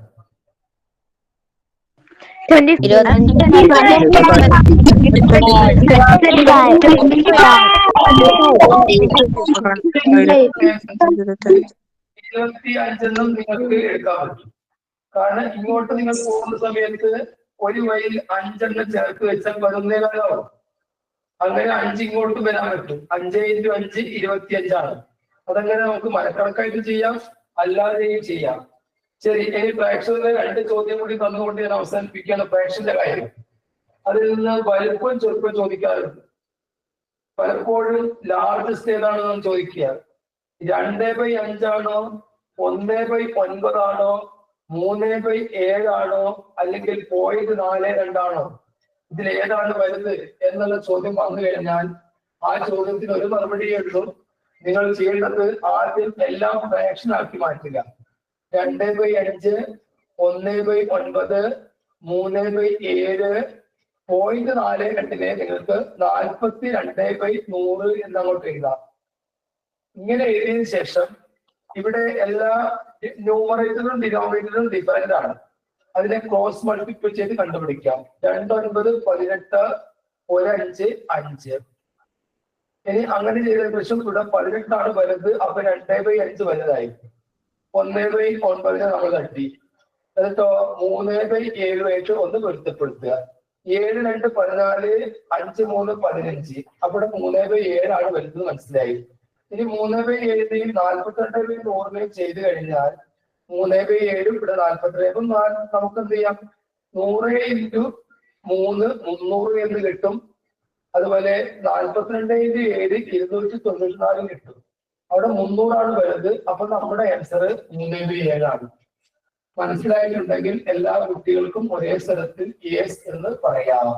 25 എന്നും നിങ്ങൾക്ക് എടുക്കാൻ പറ്റും. കാരണം ഇങ്ങോട്ട് നിങ്ങൾ പോകുന്ന സമയത്ത് ഒരു വഴിയിൽ 5 എണ്ണം ചേർത്ത് വെച്ചാൽ 11.25 ആവും. അങ്ങനെ 5 ഇങ്ങോട്ട് വരാൻ പറ്റും. 5 × 5 25 ആണ്. അതങ്ങനെ നമുക്ക് മനക്കണക്കായിട്ട് ചെയ്യാം, അല്ലാതെയും ചെയ്യാം. ശരി, ഇനി ഫ്രാക്ഷന്റെ 2 ചോദ്യം കൂടി തന്നുകൊണ്ട് ഞാൻ അവസാനിപ്പിക്കുകയാണ്. ഫ്രാക്ഷന്റെ കാര്യം, അതിൽ നിന്ന് വലുപ്പം ചെറുപ്പം ചോദിക്കാറുണ്ട്. പലപ്പോഴും ലാർജസ്റ്റ് ഏതാണെന്ന് ചോദിക്കുക. 2/5 ആണോ, 1/9 ആണോ, 3/7 ആണോ, അല്ലെങ്കിൽ 0.42 ആണോ? ഇതിൽ ഏതാണ് വലുത് എന്നുള്ള ചോദ്യം വന്നു കഴിഞ്ഞാൽ ആ ചോദ്യത്തിന് ഒരു മറുപടിയേ ഉള്ളൂ. നിങ്ങൾ ചെയ്യേണ്ടത് ആദ്യം എല്ലാം ഫ്രാക്ഷൻ ആക്കി മാറ്റുക. 2/5, 1/9, 3/7, 0.42 നിങ്ങൾക്ക് 42/100 എന്നങ്ങോട്ട് എഴുതാം. ഇങ്ങനെ എഴുതിയതിനു ശേഷം ഇവിടെ എല്ലാ ന്യൂമറേറ്ററും ഡിനോമിനേറ്ററും ഡിഫറൻ്റ് ആണ്. അതിനെ ക്രോസ് മൾട്ടിപ്ലൈ ചെയ്ത് കണ്ടുപിടിക്കാം. 2 9 18, 1 5 5. ഇനി അങ്ങനെ ചെയ്തതിനു ശേഷം ഇവിടെ 18 ആണ് വലുത്. അപ്പൊ 2/5 വലുതായിരിക്കും. 1/9 നമ്മൾ തട്ടി. എന്നിട്ടോ 3/7 ഒന്ന് പൊരുത്തപ്പെടുത്തുക. 7 2 14, 5 3 15. അവിടെ 3/7 വലുത് മനസ്സിലായി. ഇനി 3/7 42/100 ചെയ്ത് കഴിഞ്ഞാൽ 3/7 ഇവിടെ 42 നമുക്ക് എന്ത് ചെയ്യാം? 100 × 3 300 എന്ന് കിട്ടും. അതുപോലെ 42 × 7 294 കിട്ടും. അവിടെ 300 വലുത്. അപ്പൊ നമ്മുടെ ആൻസർ 3/7 ആണ്. മനസ്സിലായിട്ടുണ്ടെങ്കിൽ എല്ലാ കുട്ടികൾക്കും ഒരേ സ്ഥലത്തിൽ യെസ് എന്ന് പറയാം.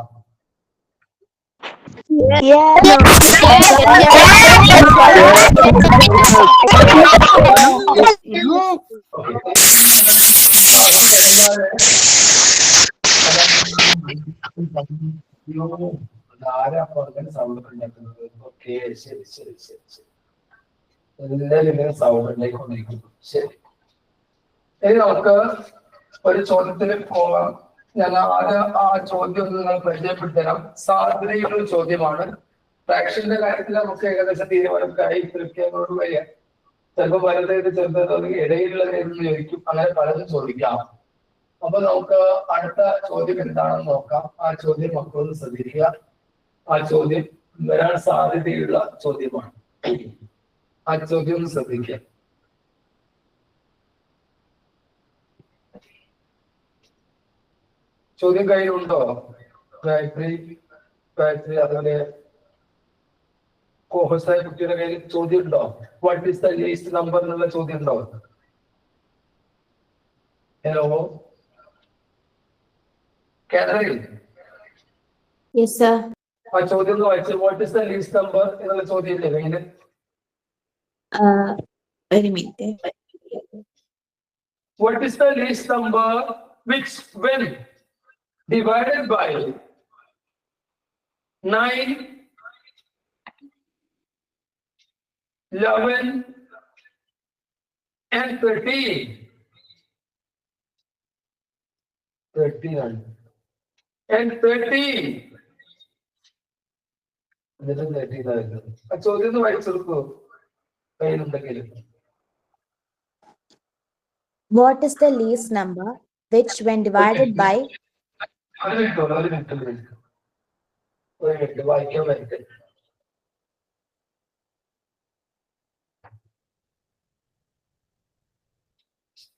സൗണ്ട് ഉണ്ടാക്കുന്നത്. ഓക്കെ, ശരി ശരി ശരി ശരി. എല്ലാവരും ഇങ്ങനെ സൗണ്ട് ഉണ്ടായിക്കൊണ്ടിരിക്കുന്നു. ശരി, ഇനി നമുക്ക് ഒരു ചോദ്യത്തിന് പോകാം. ഞാൻ ആദ്യം ആ ചോദ്യം ഒന്ന് നിങ്ങൾ പരിചയപ്പെടുത്തരാം. സാധ്യതയുള്ള ചോദ്യമാണ്. ഫ്രാക്ഷന്റെ കാര്യത്തിൽ നമുക്ക് ഏകദേശം തീരുമാനമൊക്കെയായി കൃത്യങ്ങളോട് വരിക. ചിലപ്പോൾ വലുതായിട്ട് ചെറുതായിട്ട് ഇടയിലുള്ള എന്ന് ചോദിക്കും. അങ്ങനെ പലതും ചോദിക്കാം. അപ്പൊ നമുക്ക് അടുത്ത ചോദ്യം എന്താണെന്ന് നോക്കാം. ആ ചോദ്യം മക്കളൊന്ന് ശ്രദ്ധിക്കുക. ആ ചോദ്യം വരാൻ സാധ്യതയുള്ള ചോദ്യമാണ്. ആ ചോദ്യം ഒന്ന് ശ്രദ്ധിക്കുക. ചോദ്യം കയ്യിലുണ്ടോ? ഗായത്രി അതുപോലെ കോഹസായ കുട്ടിയുടെ കയ്യിൽ ചോദ്യം ഉണ്ടോ? What is the least number എന്നുള്ള ചോദ്യം ഉണ്ടോ? Hello Catherine, yes sir. ആ ചോദ്യം ഒന്ന് വായിച്ചു. What is the least number എന്നുള്ള ചോദ്യം ഇല്ലേ കയ്യില്? ഒരു minute. What is the least number which when divided by 9, 11 and 13? 13 and 13. എന്നിട്ട് 13 ആയിരുന്നു. ആ ചോദ്യം ഒന്ന് വായിച്ചെടുക്കൂ കയ്യിലുണ്ടെങ്കിൽ. What is the least number which when divided by ഒരു മിനിറ്റ് വായിക്കാൻ പറ്റും.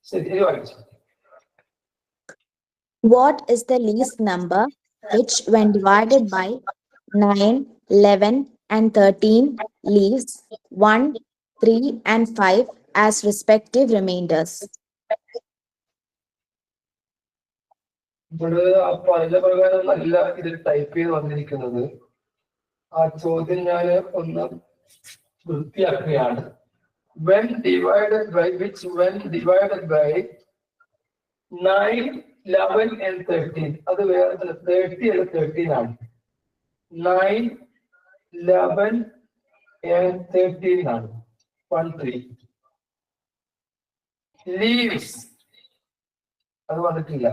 ശരി, വായിച്ചു. what is the least number which when divided by 9, 11 and 13 leaves 1, 3 and 5 as respective remainders? ഇവിടെ ആ പറഞ്ഞ പ്രകാരം നല്ല ഇതിൽ ടൈപ്പ് ചെയ്ത് വന്നിരിക്കുന്നത്. ആ ചോദ്യം ഞാൻ ഒന്ന് വൃത്തിയാക്കുകയാണ്. when divided by which when divided by 9, 11 and 13. അത് വേറെ 30 അല്ല 13 ആണ്. 9, 11 and 13 ആണ്. 1, 3 leaves അത് വന്നിട്ടില്ല.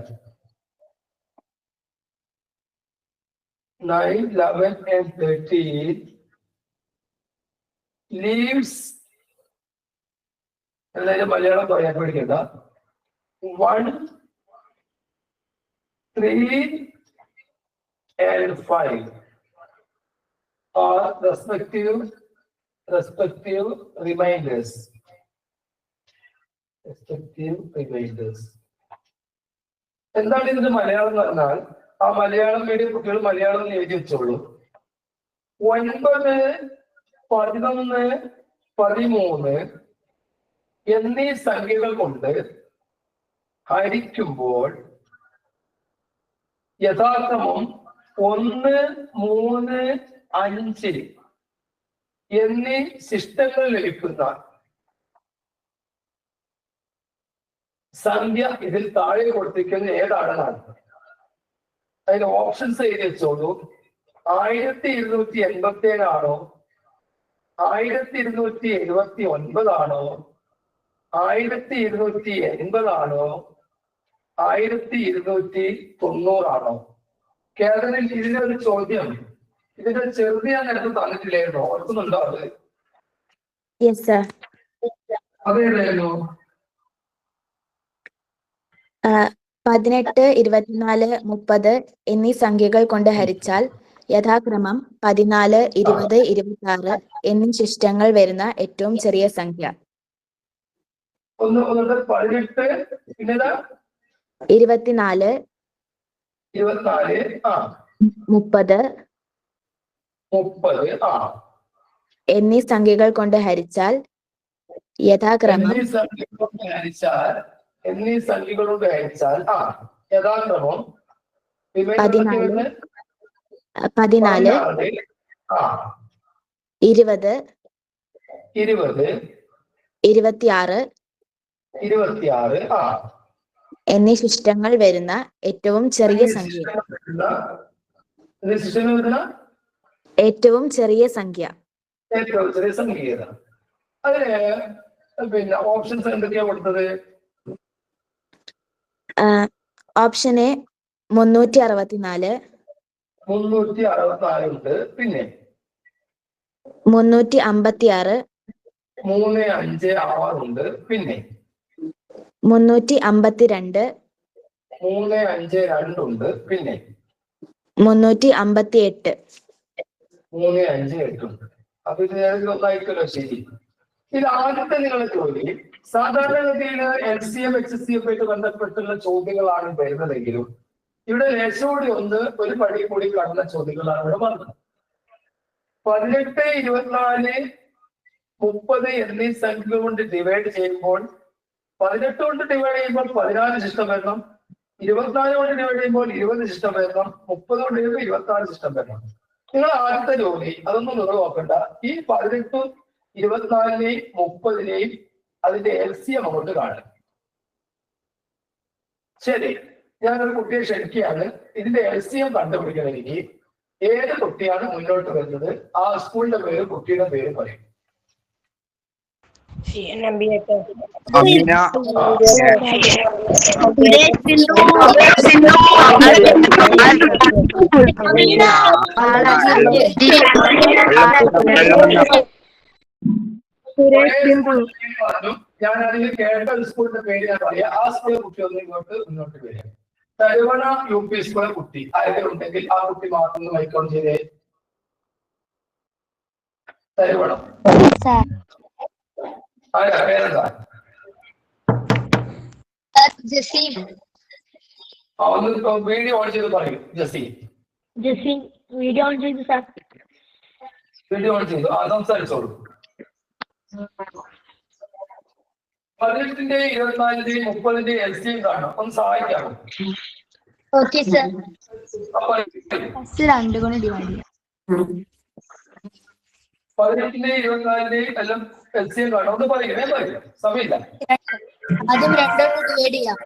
9, 11 and 13 leaves എന്നതിന്റെ മലയാളം പറയാൻ പഠിക്കണ്ട. 1, 3 and 5 are respective reminders. എന്താണ് ഇതിന്റെ മലയാളം എന്ന് പറഞ്ഞാൽ, ആ മലയാളം മീഡിയം കുട്ടികൾ മലയാളം എഴുതി വെച്ചോളൂ. 9, 11, 13 എന്നീ സംഖ്യകൾ കൊണ്ട് ഹരിക്കുമ്പോൾ യഥാക്രമം 1, 3, 5 എന്നീ ശിഷ്ടങ്ങൾ ലഭിക്കുന്ന സംഖ്യ ഇതിൽ താഴെ കൊടുത്തിരിക്കുന്ന ഏതാണെന്നാണ്. അതിന് ഓപ്ഷൻസ് എഴുതി വെച്ചോളൂ. 1287 ആണോ, 1279 ആണോ, 1280 ആണോ, 1290 ആണോ? കേരളത്തിൽ ഇതിന്റെ ഒരു ചോദ്യം, ഇതിന്റെ ചെറുത് ഞാൻ നേരത്തെ തന്നിട്ടില്ലായിരുന്നോ? ഓർക്കുന്നുണ്ടോ അത്? Yes sir. അതേതായിരുന്നു? 18, 24, 30 എന്നീ സംഖ്യകൾ കൊണ്ട് ഹരിച്ചാൽ യഥാക്രമം 14, 20, 26 എന്നീ ശിഷ്ടങ്ങൾ വരുന്ന ഏറ്റവും ചെറിയ സംഖ്യ. ഒന്ന് 18 പിന്നെതാ 24, 24 30 30 എന്നീ സംഖ്യകൾ കൊണ്ട് ഹരിച്ചാൽ യഥാക്രമം എന്നീ സംഖ്യകൾ കൊണ്ട് ഹരിച്ചാൽ യഥാക്രമം 14, 20, 26 എന്നീ ശിഷ്ടങ്ങൾ വരുന്ന ഏറ്റവും ചെറിയ സംഖ്യ. ഏറ്റവും ചെറിയ സംഖ്യ. അതിന് പിന്നെ ഓപ്ഷൻസ് എന്തൊക്കെയാ കൊടുത്തത്? ഓപ്ഷൻ എ 364, 364 ഉണ്ട്. പിന്നെ 356, 356 ഉണ്ട്. പിന്നെ 352, 352 ഉണ്ട്. പിന്നെ 358. 358 ഉണ്ട്. അപ്പൊ ഇത് ഒന്നായിരിക്കുമല്ലോ ശരി. ഇത് ആദ്യത്തെ നിങ്ങളുടെ ജോലി സാധാരണഗതിയിൽ LCM HCF ആയിട്ട് ബന്ധപ്പെട്ടുള്ള ചോദ്യങ്ങളാണ് വരുന്നതെങ്കിലും ഇവിടെ ലേശോടി ഒന്ന് ഒരു പടി കൂടി കടന്ന ചോദ്യങ്ങളാണ് ഇവിടെ വന്നത്. 18, 24, 30 എന്നീ സംഖ്യ കൊണ്ട് ഡിവൈഡ് ചെയ്യുമ്പോൾ 18 കൊണ്ട് ഡിവൈഡ് ചെയ്യുമ്പോൾ 14 ശിഷ്ടം വരണം. 24 കൊണ്ട് ഡിവൈഡ് ചെയ്യുമ്പോൾ 20 ശിഷ്ടം വരണം. 30 കൊണ്ട് ചെയ്യുമ്പോൾ 26 ശിഷ്ടം വരണം. നിങ്ങൾ ആദ്യത്തെ ജോലി അതൊന്നും നോക്കണ്ട. ഈ 18, 24 30 അതിന്റെ LCM അങ്ങോട്ട് കാണും. ശരി, ഞാനൊരു കുട്ടിയെ ക്ഷണിക്കുകയാണ്. ഇതിന്റെ LCM കണ്ടുപിടിക്കണമെങ്കിൽ ഏത് കുട്ടിയാണ് മുന്നോട്ട് വരുന്നത് ആ സ്കൂളിന്റെ പേര് കുട്ടിയുടെ പേര് പറയും. ഞാൻ അതിന് കേട്ട സ്കൂളിന്റെ പേര് ഞാൻ പറയാം. ആ സ്കൂളിലെ കുട്ടി ഒന്ന് മുന്നോട്ട് വരിക. തരുവണ UP സ്കൂളിലെ കുട്ടി ആരെങ്കിലും ഉണ്ടെങ്കിൽ ആ കുട്ടി മാത്രം മൈക്കോൺ ചെയ്തേ. തരുവണം പേരെന്താ? ഒന്ന് വീഡിയോ ഓൺ ചെയ്ത് പറയൂ. ജസീം വീഡിയോ ഓൺ ചെയ്തു സാർ. വീഡിയോ ഓൺ ചെയ്തു. സംസാരിച്ചോളൂ. 18, 24, 30 LCM കാണണം. ഒന്ന് സഹായിക്കാമോ? Okay sir. 2 കൊണ്ട് ഡിവൈഡ് ചെയ്യാം. 18, 24 എല്ലാം LCM കാണണം. ഒന്ന് പറയൂ. സമയമില്ല. ആദ്യം 2 കൊണ്ട് ഡിവൈഡ് ചെയ്യാം.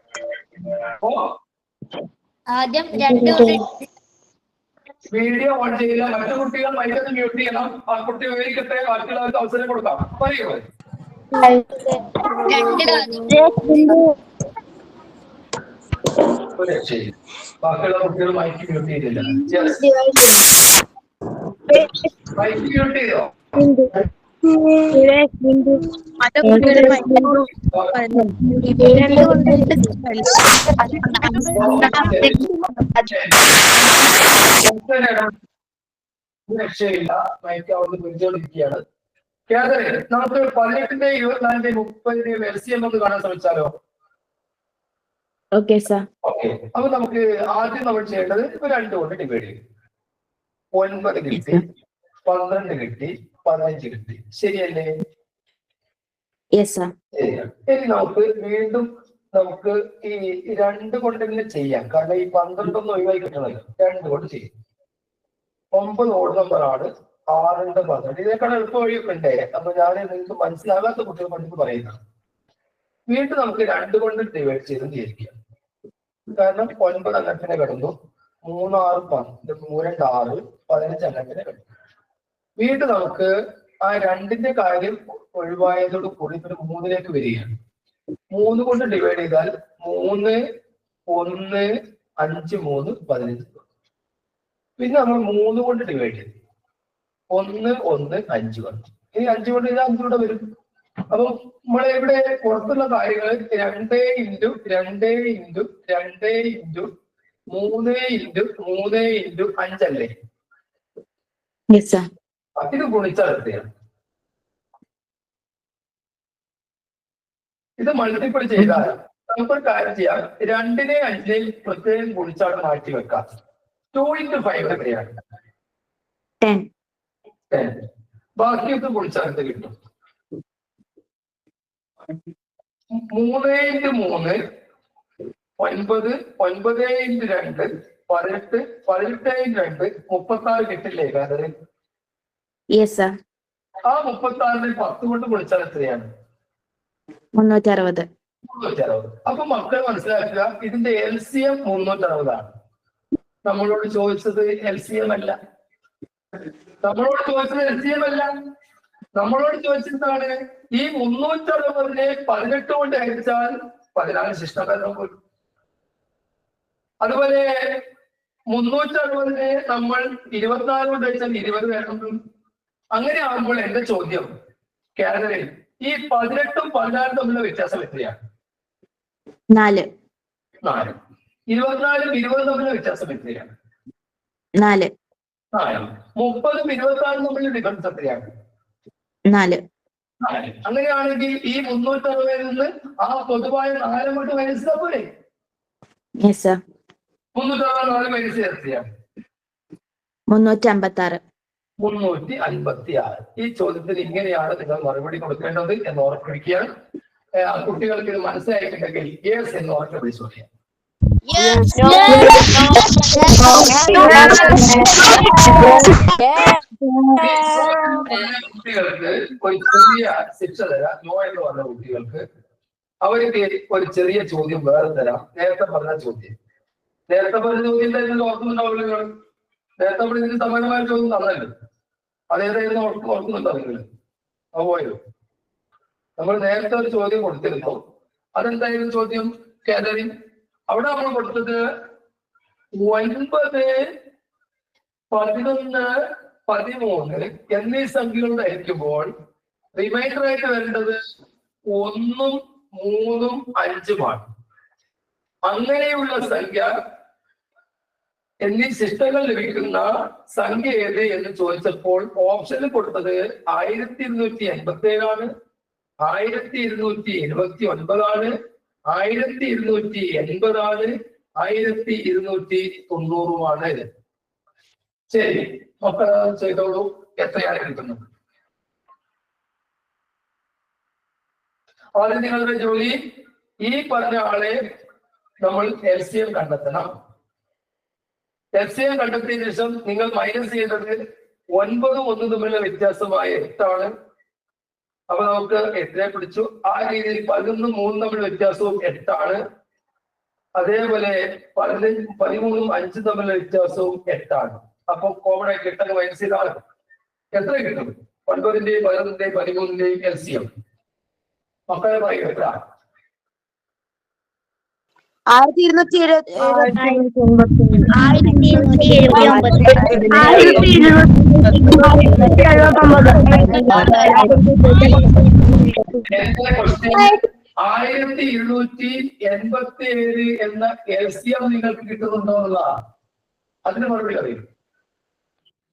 ആദ്യം 2 വീഡിയോ ഓൺ ചെയ്യില്ല. മറ്റു കുട്ടികൾ മൈക്കൊന്ന് മ്യൂട്ട് ചെയ്യണം. ആ കുട്ടി വിവരിക്കട്ടെ. ബാക്കിയുള്ളവർക്ക് അവസരം കൊടുക്കാം. പറയൂ. ശരി, ബാക്കിയുള്ള കുട്ടികൾ മൈക്ക് മ്യൂട്ട് ചെയ്തില്ല. മൈക്ക് മ്യൂട്ട് ചെയ്തോ? രക്ഷയില്ല. മൈക്ക് അവിടുന്ന് പിടിച്ചോണ്ടിരിക്കുകയാണ്. നമുക്ക് 18, 24, 30 LCM ഒന്ന് കാണാൻ ശ്രമിച്ചാലോ? Okay sir. ഓക്കെ, അപ്പൊ നമുക്ക് ആദ്യം നമ്മൾ ചെയ്യേണ്ടത് 2 കൊണ്ട് ഡിവൈഡ് ചെയ്യും. 9 കിട്ടി, 12 കിട്ടി, 15 കിട്ടി. ശരിയല്ലേ? ഇനി നമുക്ക് വീണ്ടും നമുക്ക് ഈ 2 കൊണ്ട് തന്നെ ചെയ്യാം. കാരണം ഈ 12 ഒന്നും ഒഴിവായി കിട്ടണല്ലോ. 2 കൊണ്ട് ചെയ്യും. 9 ഓഡ് നമ്പറാണ്. 6 × 12 ഇതിനേക്കാൾ എളുപ്പ വഴിയൊക്കെ ഉണ്ടേ. അപ്പൊ ഞാൻ നിങ്ങൾക്ക് മനസ്സിലാകാത്ത കുട്ടികൾ പഠിപ്പ് പറയുന്നതാണ്. വീണ്ടും നമുക്ക് 2 കൊണ്ട് ഡിവൈഡ് ചെയ്ത് വിചാരിക്കാം. കാരണം 9 അംഗത്തിന് കിടന്നു. 3, 6, 12, 3, 2, 6, 15 അംഗത്തിന് കിടന്നു. വീണ്ടും നമുക്ക് ആ 2ന്റെ കാര്യം ഒഴിവായതോട് കൂടി 3ലേക്ക് വരികയാണ്. 3 കൊണ്ട് ഡിവൈഡ് ചെയ്താൽ 3, 1, 5, 3, 15. പിന്നെ നമ്മൾ 3 കൊണ്ട് ഡിവൈഡ് ചെയ്തു. 1, 1, 5 വന്നു. ഇനി 5 കൊണ്ട് ചെയ്താൽ 5 കൂടെ വരും. അപ്പൊ നമ്മളെ ഇവിടെ പുറത്തുള്ള കാര്യങ്ങൾ 2 into 2 into 2 into 3 into 3 into 5 അല്ലേ? Yes sir. ഇത് ഗുണിച്ചാൽ എത്രയാണ്? ഇത് മൾട്ടിപ്പിൾ ചെയ്താൽ നമുക്കൊരു കാര്യം ചെയ്യാം. 2നെ 5 പ്രത്യേകം ഗുണിച്ചാൽ മാറ്റി വെക്കാം. 2 ഇൻറ്റു 5 എത്രയാണ്? 10. 10. ബാക്കിയൊക്കെ ഗുണിച്ചാൽ എന്ത് കിട്ടും? 3 ഇൻറ്റു 3 9, 9 ഇൻറ്റു 2 18, 18 ഇൻറ്റു 2 36 കിട്ടില്ലേ കാര്യം? Yes sir. ആ 36നെ 10 കൊണ്ട് ഗുണിച്ചാൽ എത്രയാണ്? 360. 360. അപ്പൊ മക്കൾ മനസ്സിലാക്കുക, ഇതിന്റെ LCM 360 ആണ്. നമ്മളോട് ചോദിച്ചത് LCM അല്ല. നമ്മളോട് ചോദിച്ചത് LCM അല്ല. നമ്മളോട് ചോദിച്ചതാണ് ഈ 360നെ 18 കൊണ്ട് ഹരിച്ചാൽ 16 ശിഷ്ടകാലം പോലും. അതുപോലെ 360നെ നമ്മൾ 24 കൊണ്ട് ഹരിച്ചാൽ 20 വേണം. അങ്ങനെ ആകുമ്പോൾ എന്റെ ചോദ്യം കാനഡയിൽ ഈ 18ഉം 16ഉം തമ്മിലുള്ള വ്യത്യാസം എത്രയാണ്? 4. 4. 24ഉം 20ഉം തമ്മിലുള്ള വ്യത്യാസം എത്രയാണ്? 4. 4. 30ഉം 26ഉം തമ്മിലുള്ള ഡിഫറൻസ് എത്രയാണ്? 4. 4. അങ്ങനെയാണെങ്കിൽ ഈ 360ൽ നിന്ന് ആ പൊതുവായ 4 കൊണ്ട് മൈനസ് പോലെ യെസ് സർ. 364 മൈനസ് എത്രയാണ്? 356. 356. ഈ ചോദ്യത്തിന് ഇങ്ങനെയാണ് നിങ്ങൾ മറുപടി കൊടുക്കേണ്ടത് എന്ന് ഓർമ്മിപ്പിക്കുകയാണ്. ആ കുട്ടികൾക്ക് ഇത് മനസ്സിലായിട്ടുണ്ടെങ്കിൽ യെസ് എന്ന് ഓർമ്മ വിളിച്ചോളിയാം. കുട്ടികൾക്ക് ഒരു ചെറിയ ശിക്ഷ തരാം. നോ എന്ന് പറഞ്ഞ കുട്ടികൾക്ക് അവർക്ക് ഒരു ചെറിയ ചോദ്യം വേറെ തരാം. നേരത്തെ പറഞ്ഞ ചോദ്യം ഓർക്കുന്നുണ്ടാവില്ല. നേരത്തെ അവിടെ ഇതിന് സമാനമായ ചോദ്യം തന്നല്ലോ. അതേതായിരുന്നു ഓർക്കുന്നുണ്ടോ നിങ്ങൾ? പോയോ? നമ്മൾ നേരത്തെ ഒരു ചോദ്യം കൊടുത്തിരുന്നു. അതെന്തായിരുന്നു ചോദ്യം കാതറിൻ? അവിടെ നമ്മൾ കൊടുത്തത് 9, 11, 13 എന്നീ സംഖ്യകളുടെ ആയിരിക്കുമ്പോൾ റിമൈൻഡർ ആയിട്ട് വരേണ്ടത് 1ഉം 3ഉം 5ഉമാണ്. അങ്ങനെയുള്ള സംഖ്യ എന്നീ ശിഷ്ടങ്ങൾ ലഭിക്കുന്ന സംഖ്യ ഏത് എന്ന് ചോദിച്ചപ്പോൾ ഓപ്ഷനിൽ കൊടുത്തത് 1287 ആണ്, 1279 ആണ്, 1280 ആണ്, 1290 ആണ്. ശരി, ഒക്കെ ചെയ്തോളൂ. എത്രയാണ് കിട്ടുന്നത്? ആദ്യം നിങ്ങളുടെ ജോലി ഈ പറഞ്ഞ ആളെ നമ്മൾ LCM കണ്ടെത്തണം. LCM കണ്ടെത്തിയതിനു ശേഷം നിങ്ങൾ മൈനസ് ചെയ്തത് 9ഉം 1ഉം തമ്മിലുള്ള വ്യത്യാസമായ 8 ആണ്. അപ്പൊ നമുക്ക് 8നെ പിടിച്ചു. ആ രീതിയിൽ 11ഉം 3ഉം തമ്മിലുള്ള വ്യത്യാസവും 8 ആണ്. അതേപോലെ 13ഉം 5ഉം തമ്മിലുള്ള വ്യത്യാസവും 8 ആണ്. അപ്പൊ കോമൺ ആയിട്ട് 8 മൈനസ് ചെയ്താണ് എത്ര കിട്ടും? 9ന്റെയും 11ന്റെയും 13ന്റെയും LCM മക്കളെ പറയും എത്ര? 1287 എന്ന LCM നിങ്ങൾക്ക് കിട്ടുന്നുണ്ടോ എന്നുള്ള അതിന് മറുപടി അറിയും.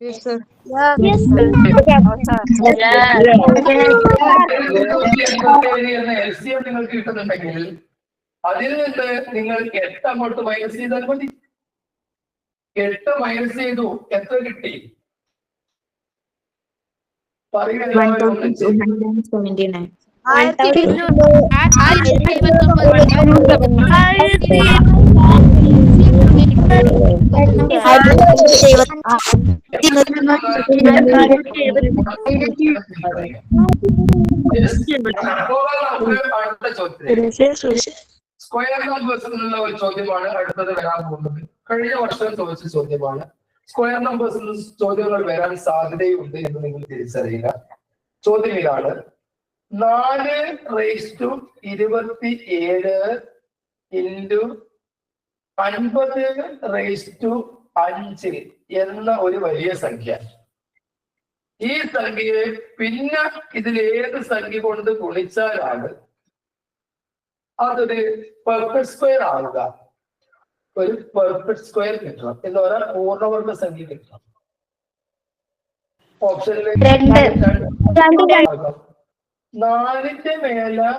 1287 എന്ന LCM നിങ്ങൾക്ക് കിട്ടുന്നുണ്ടെങ്കിൽ അതിൽ നിന്ന് നിങ്ങൾ 8 അങ്ങോട്ട് മൈനസ് ചെയ്താൽ മതി. 8 മൈനസ് ചെയ്തു, എത്ര കിട്ടി? പറയുക. 1279. സ്ക്വയർ നമ്പേഴ്സിൽ നിന്നുള്ള ഒരു ചോദ്യമാണ് അടുത്തത് വരാൻ പോകുന്നത്. കഴിഞ്ഞ വർഷം ചോദിച്ച ചോദ്യമാണ്. സ്ക്വയർ നമ്പേഴ്സിൽ ചോദ്യങ്ങൾ വരാൻ സാധ്യതയുണ്ട് എന്ന് നിങ്ങൾ തിരിച്ചറിയുക. ചോദ്യം ഇതാണ്: 4⁻27 ഇൻറ്റു 50⁵5 എന്ന ഒരു വലിയ സംഖ്യ ഈ സംഖ്യയെ പിന്നെ ഇതിൽ ഏത് സംഖ്യ കൊണ്ട് ഗുണിച്ചാലാണ് അതൊരു പെർഫെക്റ്റ് സ്ക്വയർ ആവുക. ഒരു പെർഫെക്റ്റ് സ്ക്വയർ കിട്ടണം എന്ന് പറഞ്ഞാൽ പൂർണ്ണവർഗ സംഖ്യ കിട്ടണം. ഓപ്ഷനിൽ 4ന്റെ മേലെ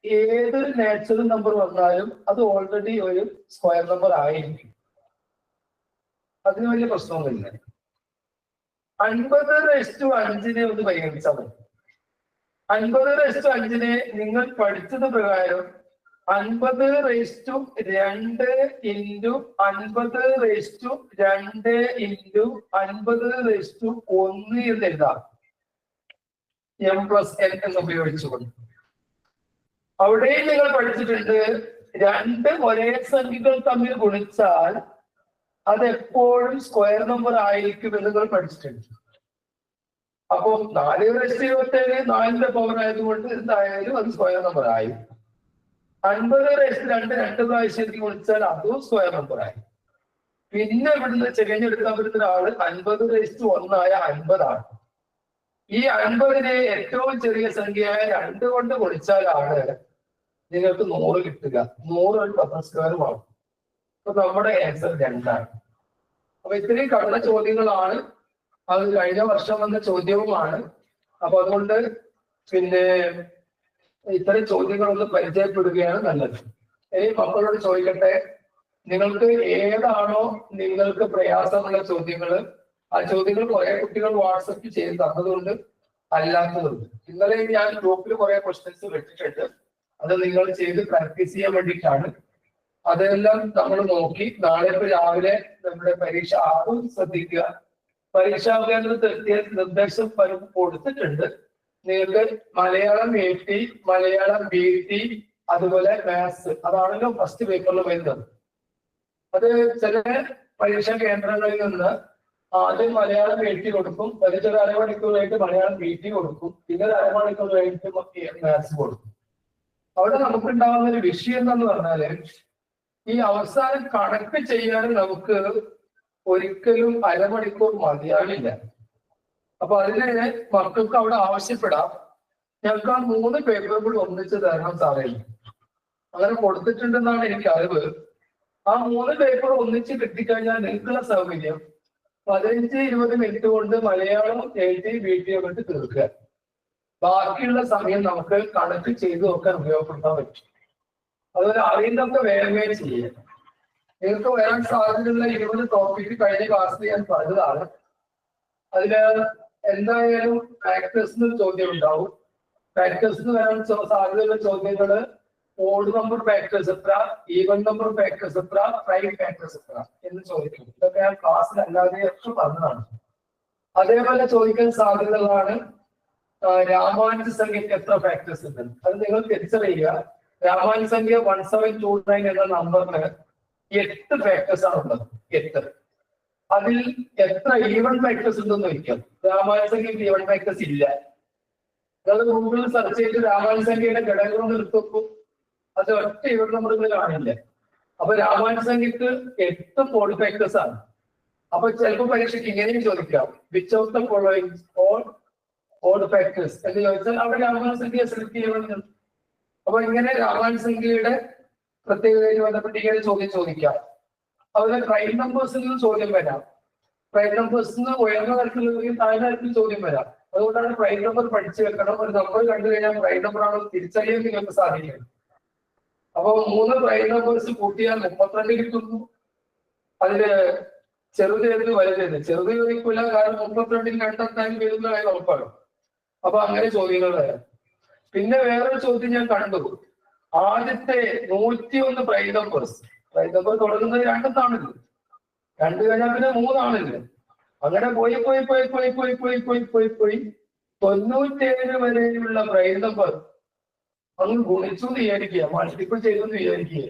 ഏതൊരു നാച്ചുറൽ നമ്പർ വന്നാലും അത് ഓൾറെഡി ഒരു സ്ക്വയർ നമ്പർ ആയിരിക്കും. അതിന് വലിയ പ്രശ്നമൊന്നുമില്ല. 50:5 ഒന്ന് പരിഗണിച്ചാൽ മതി. 50:5 നിങ്ങൾ പഠിച്ചത് പ്രകാരം 50:2 × 50:2 × 50:1 എന്ന് എഴുതാം. m+n എന്ന് ഉപയോഗിച്ചുകൊണ്ട്. അവിടെയും നിങ്ങൾ പഠിച്ചിട്ടുണ്ട് രണ്ട് ഒരേ സംഖ്യകൾ തമ്മിൽ ഗുണിച്ചാൽ അത് എപ്പോഴും സ്ക്വയർ നമ്പർ ആയിരിക്കും എന്ന് നിങ്ങൾ പഠിച്ചിട്ടുണ്ട്. അപ്പൊ 4/27 4ന്റെ പവർ ആയതുകൊണ്ട് എന്തായാലും അത് സ്ക്വയർ നമ്പർ ആയി. 50/2 രണ്ട് പ്രാവശ്യത്തിൽ ഗുണിച്ചാൽ അതും സ്ക്വയർ നമ്പർ ആയി. പിന്നെ ഇവിടുന്ന് തിരഞ്ഞെടുക്കാൻ പറ്റുന്ന ഒരാള് 50/1 ആയ 50 ആണ്. ഈ 50നെ ഏറ്റവും ചെറിയ സംഖ്യയായ 2 കൊണ്ട് ഗുണിച്ചാലാണ് നിങ്ങൾക്ക് 100 കിട്ടുക. 100 ഒരു 10 സ്ക്വയറുമാണ്. അപ്പൊ നമ്മുടെ ആൻസർ 2 ആണ്. അപ്പൊ ഇത്രയും കടന്ന ചോദ്യങ്ങളാണ്. അത് കഴിഞ്ഞ വർഷം വന്ന ചോദ്യവുമാണ്. അപ്പൊ അതുകൊണ്ട് പിന്നെ ഇത്തരം ചോദ്യങ്ങളൊന്ന് പരിചയപ്പെടുകയാണ് നല്ലത്. ഇനി മക്കളോട് ചോദിക്കട്ടെ, നിങ്ങൾക്ക് ഏതാണോ നിങ്ങൾക്ക് പ്രയാസമുള്ള ചോദ്യങ്ങൾ, ആ ചോദ്യങ്ങൾ കുറെ കുട്ടികൾ വാട്സപ്പ് ചെയ്ത് തന്നതുകൊണ്ട് അല്ലാത്തതുണ്ട്. ഇന്നലെ ഞാൻ ഗ്രൂപ്പിൽ കുറെ ക്വസ്റ്റ്യൻസ് വെച്ചിട്ടുണ്ട്. അത് നിങ്ങൾ ചെയ്ത് പ്രാക്ടീസ് ചെയ്യാൻ വേണ്ടിയിട്ടാണ്. അതെല്ലാം നമ്മൾ നോക്കി നാളെ രാവിലെ നമ്മുടെ പരീക്ഷ ആകും ശ്രദ്ധിക്കുക. പരീക്ഷാ കേന്ദ്രത്തിൽ നിർദ്ദേശം കൊടുത്തിട്ടുണ്ട്. നിങ്ങൾക്ക് മലയാളം AT, മലയാളം BT, അതുപോലെ മാത്സ്, അതാണല്ലോ ഫസ്റ്റ് പേപ്പറിൽ വരുന്നത്. അത് ചില പരീക്ഷാ കേന്ദ്രങ്ങളിൽ നിന്ന് ആദ്യം മലയാളം AT കൊടുക്കും, ഒരു അരമണിക്കൂറായിട്ട് മലയാളം BT കൊടുക്കും, പിന്നെ ഒരു അരമണിക്കൂറായിട്ട് മാത്സ് കൊടുക്കും. അവിടെ നമുക്കുണ്ടാകുന്ന ഒരു വിഷയം എന്ന് പറഞ്ഞാല് ഈ അവസാനം കണക്ക് ചെയ്യാൻ നമുക്ക് ഒരിക്കലും അരമണിക്കൂർ മതിയാവില്ല. അപ്പൊ അതിന് മക്കൾക്ക് അവിടെ ആവശ്യപ്പെടാം, ഞങ്ങൾക്ക് ആ 3 പേപ്പർ കൂടി ഒന്നിച്ച് തരണം സാറേ. അങ്ങനെ കൊടുത്തിട്ടുണ്ടെന്നാണ് എനിക്ക് അറിവ്. ആ 3 പേപ്പർ ഒന്നിച്ച് കിട്ടിക്കഴിഞ്ഞാൽ നിങ്ങൾക്കുള്ള സൗകര്യം 15-20 മിനിറ്റ് കൊണ്ട് മലയാളം AT BT കൊണ്ട് തീർക്കുക. ബാക്കിയുള്ള സമയം നമുക്ക് കണക്ക് ചെയ്തു നോക്കാൻ ഉപയോഗപ്പെടുത്താൻ പറ്റും. അതുപോലെ അറിയുന്നതൊക്കെ വേഗമേ ചെയ്യുക. നിങ്ങൾക്ക് വരാൻ സാധ്യതയുള്ള 20 ടോപ്പിക്ക് കഴിഞ്ഞ ക്ലാസ്സിൽ ഞാൻ പറഞ്ഞതാണ്. അതില് എന്തായാലും ഫാക്ടേഴ്സിന് ചോദ്യം ഉണ്ടാവും. ഫാക്ടേഴ്സിന് വരാൻ സാധ്യതയുള്ള ചോദ്യങ്ങള് ഓഡ് നമ്പർ ഫാക്ടേഴ്സ് എത്ര, ഈവൻ നമ്പർ ഫാക്ടേഴ്സ് എത്ര, പ്രൈം ഫാക്ടേഴ്സ് എത്ര എന്ന് ചോദിക്കും. ഇതൊക്കെ ഞാൻ ക്ലാസ്സിൽ അല്ലാതെ ഒക്കെ പറഞ്ഞതാണ്. അതേപോലെ ചോദിക്കാൻ സാധ്യതകളാണ് രാമാനുജ സംഖ്യക്ക് എത്ര ഫാക്ടേഴ്സ് ഉണ്ട്. അത് നിങ്ങൾ തിരിച്ചറിയുക. രാമാനുജ സംഖ്യ 1729 എന്ന നമ്പറിന് 8 ഫാക്ടേഴ്സ് ആണ് ഉള്ളത്. 8. അതിൽ എത്ര ഈവൺ ഫാക്ടേഴ്സ് ഉണ്ടെന്ന് ചോദിക്കാം. രാമാനുജ സംഖ്യക്ക് ഈവൺ ഫാക്ടേഴ്സ് ഇല്ല. നിങ്ങൾ ഗൂഗിളിൽ സെർച്ച് ചെയ്ത് രാമാനുജ സംഖ്യയുടെ ഘടകങ്ങൾ എടുത്തു, അത് ഒറ്റ ഈവൺ നമ്പറുകൾ കാണില്ല. അപ്പൊ രാമാനുജ സംഖ്യക്ക് 8 ഓഡ് ഫാക്ടേഴ്സ് ആണ്. അപ്പൊ ചിലപ്പോൾ പരീക്ഷയ്ക്ക് ഇങ്ങനെയും ചോദിക്കാം, which of the following odd factors എന്ന് ചോദിച്ചാൽ അവിടെ രാമാനുജ സംഖ്യ സെലക്ട് ചെയ്യണം. അപ്പൊ ഇങ്ങനെ രാമാനുജ സംഖ്യയുടെ പ്രത്യേകതയുമായി ബന്ധപ്പെട്ട് ഇങ്ങനെ ചോദ്യം ചോദിക്കാം. അതുപോലെ പ്രൈം നമ്പേഴ്സിൽ നിന്ന് ചോദ്യം വരാം. പ്രൈം നമ്പേഴ്സിന് ഉയർന്ന തരത്തിലുള്ള താഴ്ന്ന തരത്തിൽ ചോദ്യം വരാം. അതുകൊണ്ടാണ് പ്രൈം നമ്പർ പഠിച്ചു വെക്കണം. ഒരു നമ്പർ കണ്ടു കഴിഞ്ഞാൽ പ്രൈം നമ്പർ ആണോ തിരിച്ചറിയാൻ നിങ്ങൾക്ക് സാധിക്കും. അപ്പൊ 3 പ്രൈം നമ്പേഴ്സ് കൂട്ടിയാൽ 32 കിട്ടുന്നു. അതില് ചെറുതേത് വലുതേത്, ചെറുത് ചോദിക്കില്ല, കാരണം 32 കണ്ടെത്താൻ വരുന്ന കാര്യം ഉറപ്പാണ്. അപ്പൊ അങ്ങനെ ചോദ്യങ്ങൾ വരാം. പിന്നെ വേറൊരു ചോദ്യം ഞാൻ കണ്ടു. ആദ്യത്തെ 101 പ്രൈം നമ്പേഴ്സ്, പ്രൈം നമ്പർ തുടങ്ങുന്നത് 2 ആണല്ലോ, 2 കഴിഞ്ഞാൽ പിന്നെ 3 ആണല്ലോ. അങ്ങനെ പോയി 97 വരെയുള്ള പ്രൈം നമ്പർ അങ്ങ് ഗുണിച്ചു എന്ന് വിചാരിക്കുക, മൾട്ടിപ്പിൾ ചെയ്തു എന്ന് വിചാരിക്കുക.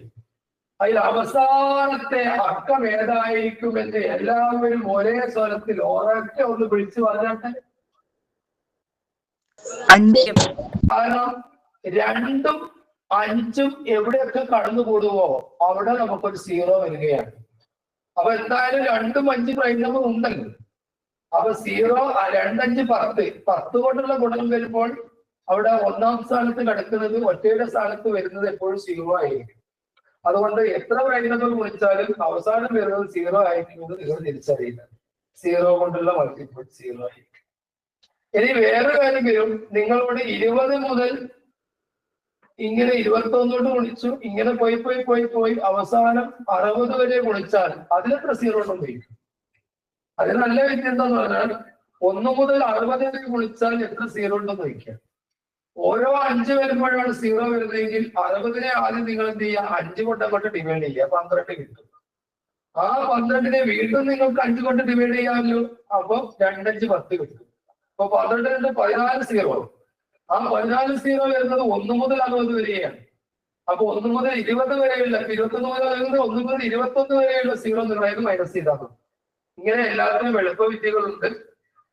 അതിൽ അവസാനത്തെ അക്കം ഏതായിരിക്കുമെന്ന് എല്ലാവരും ഒരേ സ്വരത്തിൽ ഒരൊറ്റ ഒന്ന് വിളിച്ചു പറഞ്ഞാട്ടെ. കാരണം 2ഉം 5ഉം എവിടെയൊക്കെ കടന്നുകൂടുവോ അവിടെ നമുക്കൊരു 0 വരികയാണ്. അപ്പൊ എന്തായാലും 2ഉം 5ഉം പ്രൈം നമ്പർ ഉണ്ടല്ലോ. അപ്പൊ 0 2 5 10 10 കൊണ്ടുള്ള ഗുണം വരുമ്പോൾ അവിടെ ഒന്നാം സ്ഥാനത്ത് കിടക്കുന്നത് ഒറ്റയുടെ സ്ഥാനത്ത് വരുന്നത് എപ്പോഴും 0 ആയിരിക്കും. അതുകൊണ്ട് എത്ര പ്രൈം നമ്പർ വിളിച്ചാലും അവസാനം വരുന്നത് 0 ആയിരിക്കുന്നത് നിങ്ങൾ തിരിച്ചറിയില്ല. 0 കൊണ്ടുള്ള മൾട്ടിപ്പിൾ 0 ആയിരിക്കും. ഇനി വേറെ കാര്യം വരും, നിങ്ങളോട് 20 മുതൽ ഇങ്ങനെ 21 ഗുണിച്ചു, ഇങ്ങനെ പോയി അവസാനം 60 വരെ ഗുണിച്ചാൽ അതിലെത്ര 0 ഉണ്ടെന്ന് ചോദിക്കും. അതിന് നല്ല വ്യക്തി എന്താന്ന് പറഞ്ഞാൽ 1 മുതൽ 60 വരെ ഗുണിച്ചാൽ എത്ര 0 ഉണ്ടെന്ന് ചോദിക്കുക. ഓരോ 5 വരുമ്പോഴാണ് 0 വരുന്നതെങ്കിൽ 60-നെ ആദ്യം നിങ്ങൾ എന്ത് ചെയ്യുക, 5 കൊണ്ട് അങ്ങോട്ട് ഡിവൈഡ് ചെയ്യുക, 12 കിട്ടും. ആ 12-നെ വീണ്ടും നിങ്ങൾക്ക് 5 കൊണ്ട് ഡിവൈഡ് ചെയ്യാമല്ലോ. അപ്പൊ 2 5 10 കിട്ടും. അപ്പൊ 12 × 14 0. ആ 14 0 വരുന്നത് 1 മുതൽ 60 വരെയാണ്. അപ്പൊ 1 മുതൽ 20 വരെയുള്ള 21 മുതൽ 1 മുതൽ 21 വരെയുള്ള 0 എന്നുള്ളത് മൈനസ് ചെയ്താൽ മതി. ഇങ്ങനെ എല്ലാത്തിനും എളുപ്പ വിദ്യകളുണ്ട്,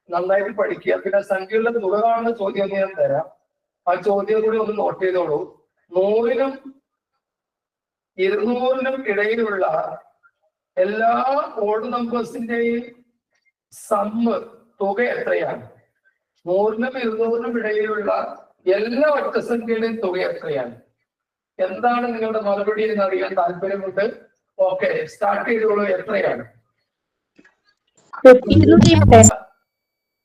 നന്നായിട്ട് പഠിക്കുക. പിന്നെ സംഖ്യകളുടെ തുക കാണുന്ന ചോദ്യം ഞാൻ തരാം, ആ ചോദ്യം കൂടി ഒന്ന് നോട്ട് ചെയ്തോളൂ. 100-നും 200-നും ഇടയിലുള്ള എല്ലാ ഓഡ് നമ്പേഴ്സിന്റെയും സമ്മ് തുക എത്രയാണ്? 100-നും 200-നും ഇടയിലുള്ള എല്ലാ ഒറ്റസംഖ്യയുടെയും തുക എത്രയാണ്? എന്താണ് നിങ്ങളുടെ മറുപടി എന്ന് അറിയാൻ താല്പര്യമുണ്ട്. ഓക്കെ, സ്റ്റാർട്ട് ചെയ്തോളൂ. എത്രയാണ്?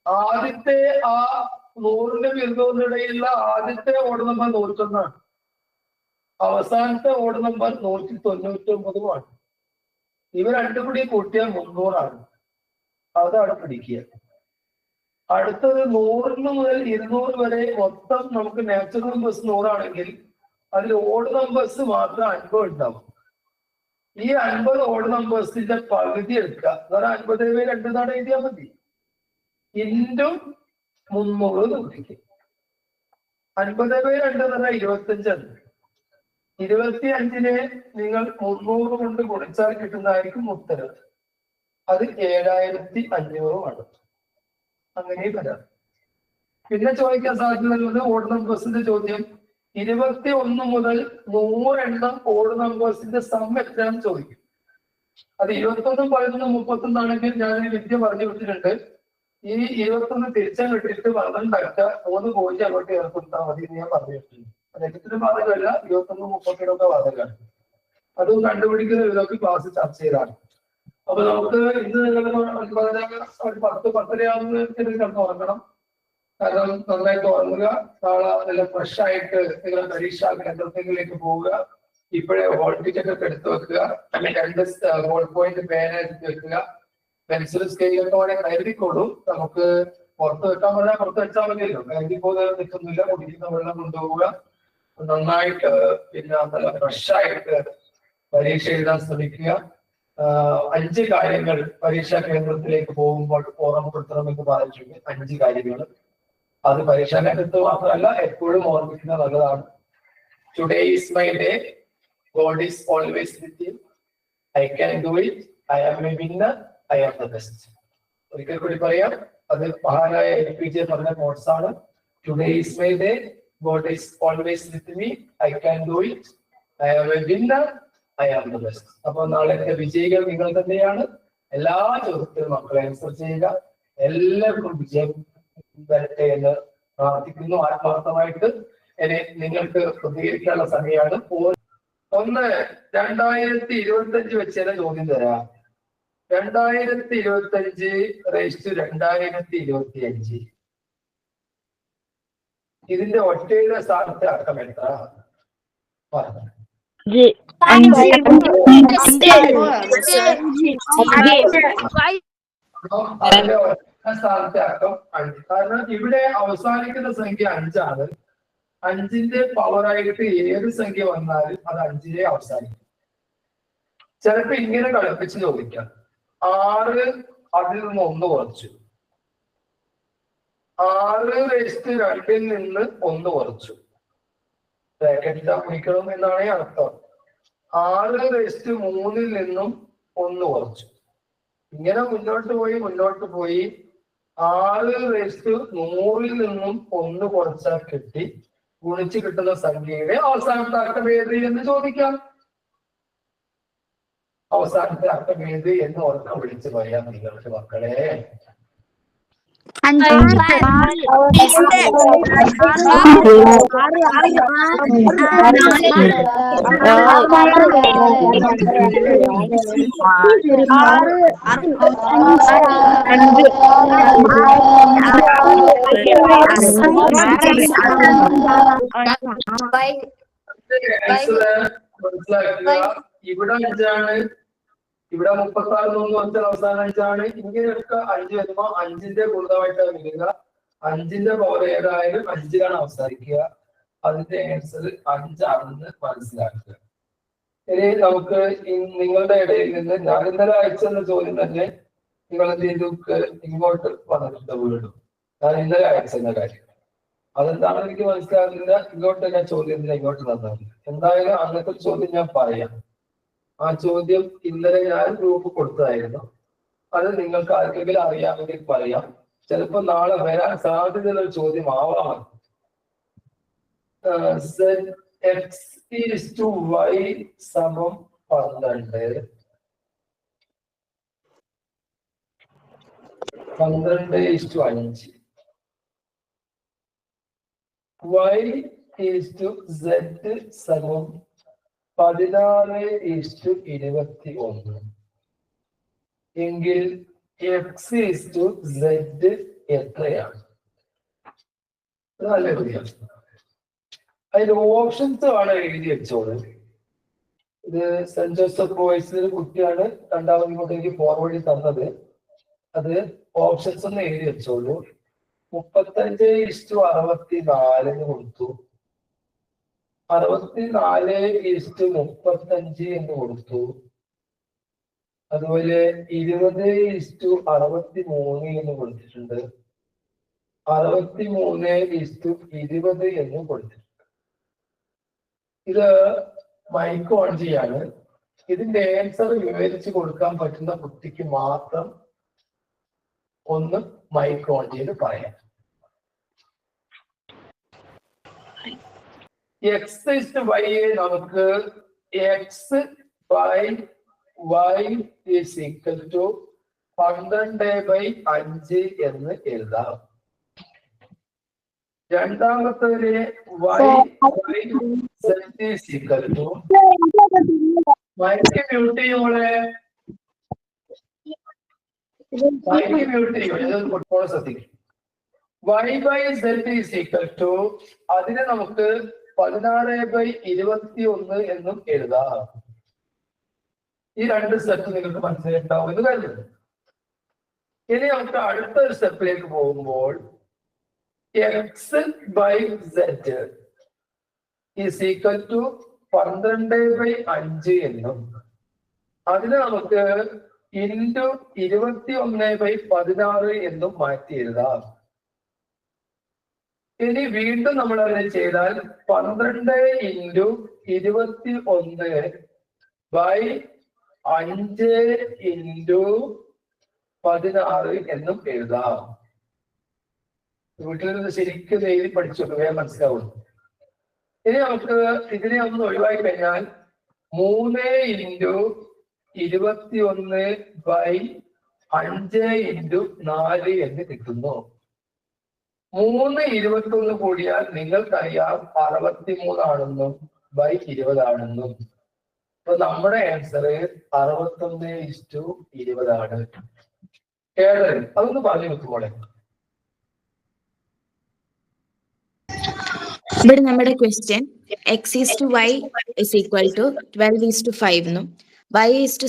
ആദ്യത്തെ ആ 100-നും 200-നും ഇടയിലുള്ള ആദ്യത്തെ ഓഡ് നമ്പർ 101 ആണ്. അവസാനത്തെ ഓഡ് നമ്പർ 199 ഇവ രണ്ടും കൂടി കൂട്ടിയാൽ 300 ആണ്. അതാണ് പിടിക്കുക. അടുത്തത് 100 മുതൽ 200 വരെ മൊത്തം നമുക്ക് നാച്ചുറൽ നമ്പേഴ്സ് 100 ആണെങ്കിൽ അതിൽ ഓഡ് നമ്പേഴ്സ് മാത്രം 50 ഉണ്ടാവും. ഈ 50 ഓഡ് നമ്പേഴ്സിന്റെ പകുതി എടുക്കുക, അതാണ് 50/2 എന്നാണ് എഴുതിയാൽ മതി. ഇൻറ്റും 300 നോക്കിക്കും. 50/2 എന്ന് പറഞ്ഞാൽ 25ആണ്. 25-നെ നിങ്ങൾ 300 കൊണ്ട് ഗുണിച്ചാൽ കിട്ടുന്നതായിരിക്കും ഉത്തരം. അത് 7500 അങ്ങനെ വരാം. പിന്നെ ചോദിക്കാൻ സാധ്യതയുള്ളത് ഓഡ് നമ്പേഴ്സിന്റെ ചോദ്യം. 21 മുതൽ 100 എണ്ണം ഓഡ് നമ്പേഴ്സിന്റെ സം എത്രയാണെന്ന് ചോദിക്കും. അത് 21, 11, 31 ആണെങ്കിൽ ഞാൻ വിദ്യ പറഞ്ഞു വിട്ടിട്ടുണ്ട്. ഈ 21 തിരിച്ചങ്ങിട്ടിട്ട് 12 ആക്കുക, 3 പോയിന്റ് അങ്ങോട്ട് ഏർപ്പെടുത്താൽ മതി എന്ന് ഞാൻ പറഞ്ഞു വിട്ടിട്ടുണ്ട്. നെഗറ്റീവ് ബാധകമല്ല, 21, 30 ബാധകമാണ്. അത് കണ്ടുപിടിക്കുന്ന ഇതൊക്കെ ക്ലാസ് ചർച്ച ചെയ്താണ്. അപ്പൊ നമുക്ക് ഇന്ന് ഒരു 10-10:30 കിടന്ന് ഉറങ്ങണം. കാരണം നന്നായിട്ട് ഉറങ്ങുക. നാളെ നല്ല ഫ്രഷ് ആയിട്ട് നിങ്ങൾ പരീക്ഷാ കേന്ദ്രത്തിലേക്ക് പോവുക. ഇപ്പോഴേ ഹോൾ ടിക്കറ്റ് ഒക്കെ എടുത്തു വെക്കുക. 2 ബോൾ പോയിന്റ് പേന എടുത്ത് വെക്കുക. പെൻസിൽ സ്കെയിലൊക്കെ വേണേൽ കരുതിക്കോളൂ. നമുക്ക് പുറത്ത് വെക്കാൻ പറഞ്ഞാൽ പുറത്ത് വെച്ചാൽ മതിയല്ലോ. കരുതി പോകുന്നത് നിൽക്കുന്നില്ല. കുടിക്കുന്ന വെള്ളം കൊണ്ടുപോവുക. നന്നായിട്ട് പിന്നെ നല്ല ഫ്രഷ് ആയിട്ട് പരീക്ഷ എഴുതാൻ ശ്രമിക്കുക. 5 കാര്യങ്ങൾ പരീക്ഷാ കേന്ദ്രത്തിലേക്ക് പോകുമ്പോൾ ഓർമ്മപ്പെടുത്തണമെന്ന് പറഞ്ഞിട്ടുണ്ട്. 5 കാര്യങ്ങൾ. അത് പരീക്ഷാ കേന്ദ്രത്ത് മാത്രമല്ല, എപ്പോഴും ഓർമ്മിക്കുന്നത് നല്ലതാണ്. Today is my day, God is always with you, I can do it, I am a winner, I am the best. ഒരിക്കൽ കൂടി പറയാം, അത് മഹാനായ APJ പറഞ്ഞ കോട്സ് ആണ്. Today is my day, God is always with me, I can do it, I am a winner, I am the best. അപ്പോൾ നാളത്തെ വിജയികൾ നിങ്ങൾ തന്നെയാണ്. എല്ലാ ചോദ്യത്തിനും മക്കളെ ആൻസർ ചെയ്യുക. എല്ലാവർക്കും വിജയം വരട്ടെ എന്ന് പ്രാർത്ഥിക്കുന്നു ആത്മാർത്ഥമായിട്ട്. ഇനി നിങ്ങൾക്ക് പ്രതികരിക്കാനുള്ള സമയമാണ്. 2025 വെച്ച് ചോദ്യം തരാം. 2025 റേസ്റ്റ് 2025 ഇതിന്റെ ഒറ്റയുടെ സ്ഥാനത്തെ അക്കം എത്ര? അതിന്റെ ഒറ്റ സ്ഥാനത്തെ അക്കം 5. കാരണം ഇവിടെ അവസാനിക്കുന്ന സംഖ്യ 5 ആണ്. 5-ന്റെ പവറായിട്ട് ഏത് സംഖ്യ വന്നാലും അത് 5-ലെ അവസാനിക്കും. ചിലപ്പോ ഇങ്ങനെ കളിപ്പിച്ച് ചോദിക്കാം. 6 അതിൽ നിന്ന് 1 കുറച്ചു, 6/2 നിന്ന് 1 കുറച്ചു. ബ്രാക്കറ്റ് പിടിക്കണം എന്നാണ് അർത്ഥം. 6/3 നിന്നും 1 കുറച്ചു. ഇങ്ങനെ മുന്നോട്ട് പോയി 6/100 നിന്നും 1 കുറച്ചാൽ കിട്ടി. ഗുണിച്ച് കിട്ടുന്ന സംഖ്യയുടെ അവസാനത്തെ അക്കം ഏത് എന്ന് ചോദിക്കാം. അവസാനത്തെ അക്കം ഏത് എന്ന് ഉറക്കം വിളിച്ച് പറയാം നിങ്ങൾക്ക് മക്കളെ. മനസ്സിലാക്കുക. ഇവിടെ 5 ഇവിടെ 36 3 വെച്ചാൽ അവസാനം 5 ഇങ്ങനെയൊക്കെ 5 വരുമ്പോ 5ന്റെ ഗുണിതമായിട്ടാണ് വരിക. 5ന്റെ പവർ ഏതായാലും 5ലാണ് അവസാനിക്കുക. അതിന്റെ ആൻസർ 5 മനസ്സിലാക്കുക. ഇനി നമുക്ക് നിങ്ങളുടെ ഇടയിൽ നിന്ന് ഞാൻ ഇന്നലെ അയച്ചെന്ന ചോദ്യം തന്നെ നിങ്ങൾ എന്ത് ചെയ്തു ഇങ്ങോട്ട് വന്നിട്ടുണ്ട് വീണ്ടും. ഞാൻ ഇന്നലെ അയച്ചെന്ന കാര്യം അതെന്താണെന്ന് എനിക്ക് മനസ്സിലാകുന്നില്ല. ഇങ്ങോട്ട് ഞാൻ ചോദ്യം ഇങ്ങോട്ട് തന്നത് എന്തായാലും അങ്ങനത്തെ ചോദ്യം ഞാൻ പറയാം. ആ ചോദ്യം ഇന്നലെ ഞാൻ ഗ്രൂപ്പ് കൊടുത്തതായിരുന്നു. അത് നിങ്ങൾക്ക് ആർക്കെങ്കിലും അറിയാമെങ്കിൽ പറയാം. ചിലപ്പോൾ നാളെ വരാൻ സാധ്യതയുള്ള ഒരു ചോദ്യം ആവാം. x/y സമം 12 12:5 y/z സമം 16:21 എങ്കിൽ x/z എത്രയാണ്? നല്ല വ്യത്യാസം. അതിന്റെ ഓപ്ഷൻസ് ആണ് എഴുതി വെച്ചോളൂ. ഇത് സെന്റ് ജോസഫ് ബോയ്സിലെ കുട്ടിയാണ് രണ്ടാമത് ഇങ്ങോട്ടേക്ക് ഫോർവേഡ് തന്നത്. അത് ഓപ്ഷൻസ് ഒന്ന് എഴുതി വെച്ചോളൂ. 35:64 കൊടുത്തു, 64:35 എന്ന് കൊടുത്തു. അതുപോലെ 20:63 എന്ന് കൊടുത്തിട്ടുണ്ട്, 63:20 എന്ന് കൊടുത്തിട്ടുണ്ട്. ഇത് മൈക്കോളജിയാണ്. ഇതിന്റെ ആൻസർ വിവരിച്ച് കൊടുക്കാൻ പറ്റുന്ന കുട്ടിക്ക് മാത്രം ഒന്ന് മൈക്കോളജിയിൽ പറയാം. x/y നമുക്ക് x/y is equal to 12/5 എന്ന് എഴുതാം. രണ്ടാമത്തെ y/z is equal to mic mute ചെയ്യുമ്പോളെ മൈക്ക് മ്യൂട്ട് ചെയ്യും. ശ്രദ്ധിക്കും. y/z is equal to അതിനെ നമുക്ക് 16/21 എന്നും എഴുതാം. ഈ രണ്ട് സ്റ്റെപ്പ് നിങ്ങൾക്ക് മനസ്സിലായിട്ടുണ്ടാവും എന്ന് കരുതുന്നു. ഇനി നമുക്ക് അടുത്തൊരു സ്റ്റെപ്പിലേക്ക് പോകുമ്പോൾ x/z is equal to 12/5 എന്നും അതിനെ നമുക്ക് ഇൻറ്റു 21/16 എന്നും മാറ്റി എഴുതാം. ഇനി വീണ്ടും നമ്മൾ അതിനെ ചെയ്താൽ 12 × 21/5 × 16 എന്നും എഴുതാം. വീട്ടിൽ നിന്ന് ശരിക്കും എഴുതി പഠിച്ചോളൂ, വേഗം മനസ്സിലാവുള്ളൂ. ഇനി നമുക്ക് ഇതിനെ ഒന്ന് ഒഴിവാക്കി കഴിഞ്ഞാൽ 3 × 21/5 × 4 എന്ന് കിട്ടുന്നു. 3 21 കൂടിയാൽ നിങ്ങൾക്കറിയാം 63 ആണെന്നും 20 ആണെന്നും. അപ്പൊ നമ്മുടെ ആൻസർ 61:20 ആണ്. അതൊന്ന് പറഞ്ഞു വെക്കുമ്പോളെ ഇവിടെ നമ്മുടെ question x/y is equal to 12:5 എന്നും y/z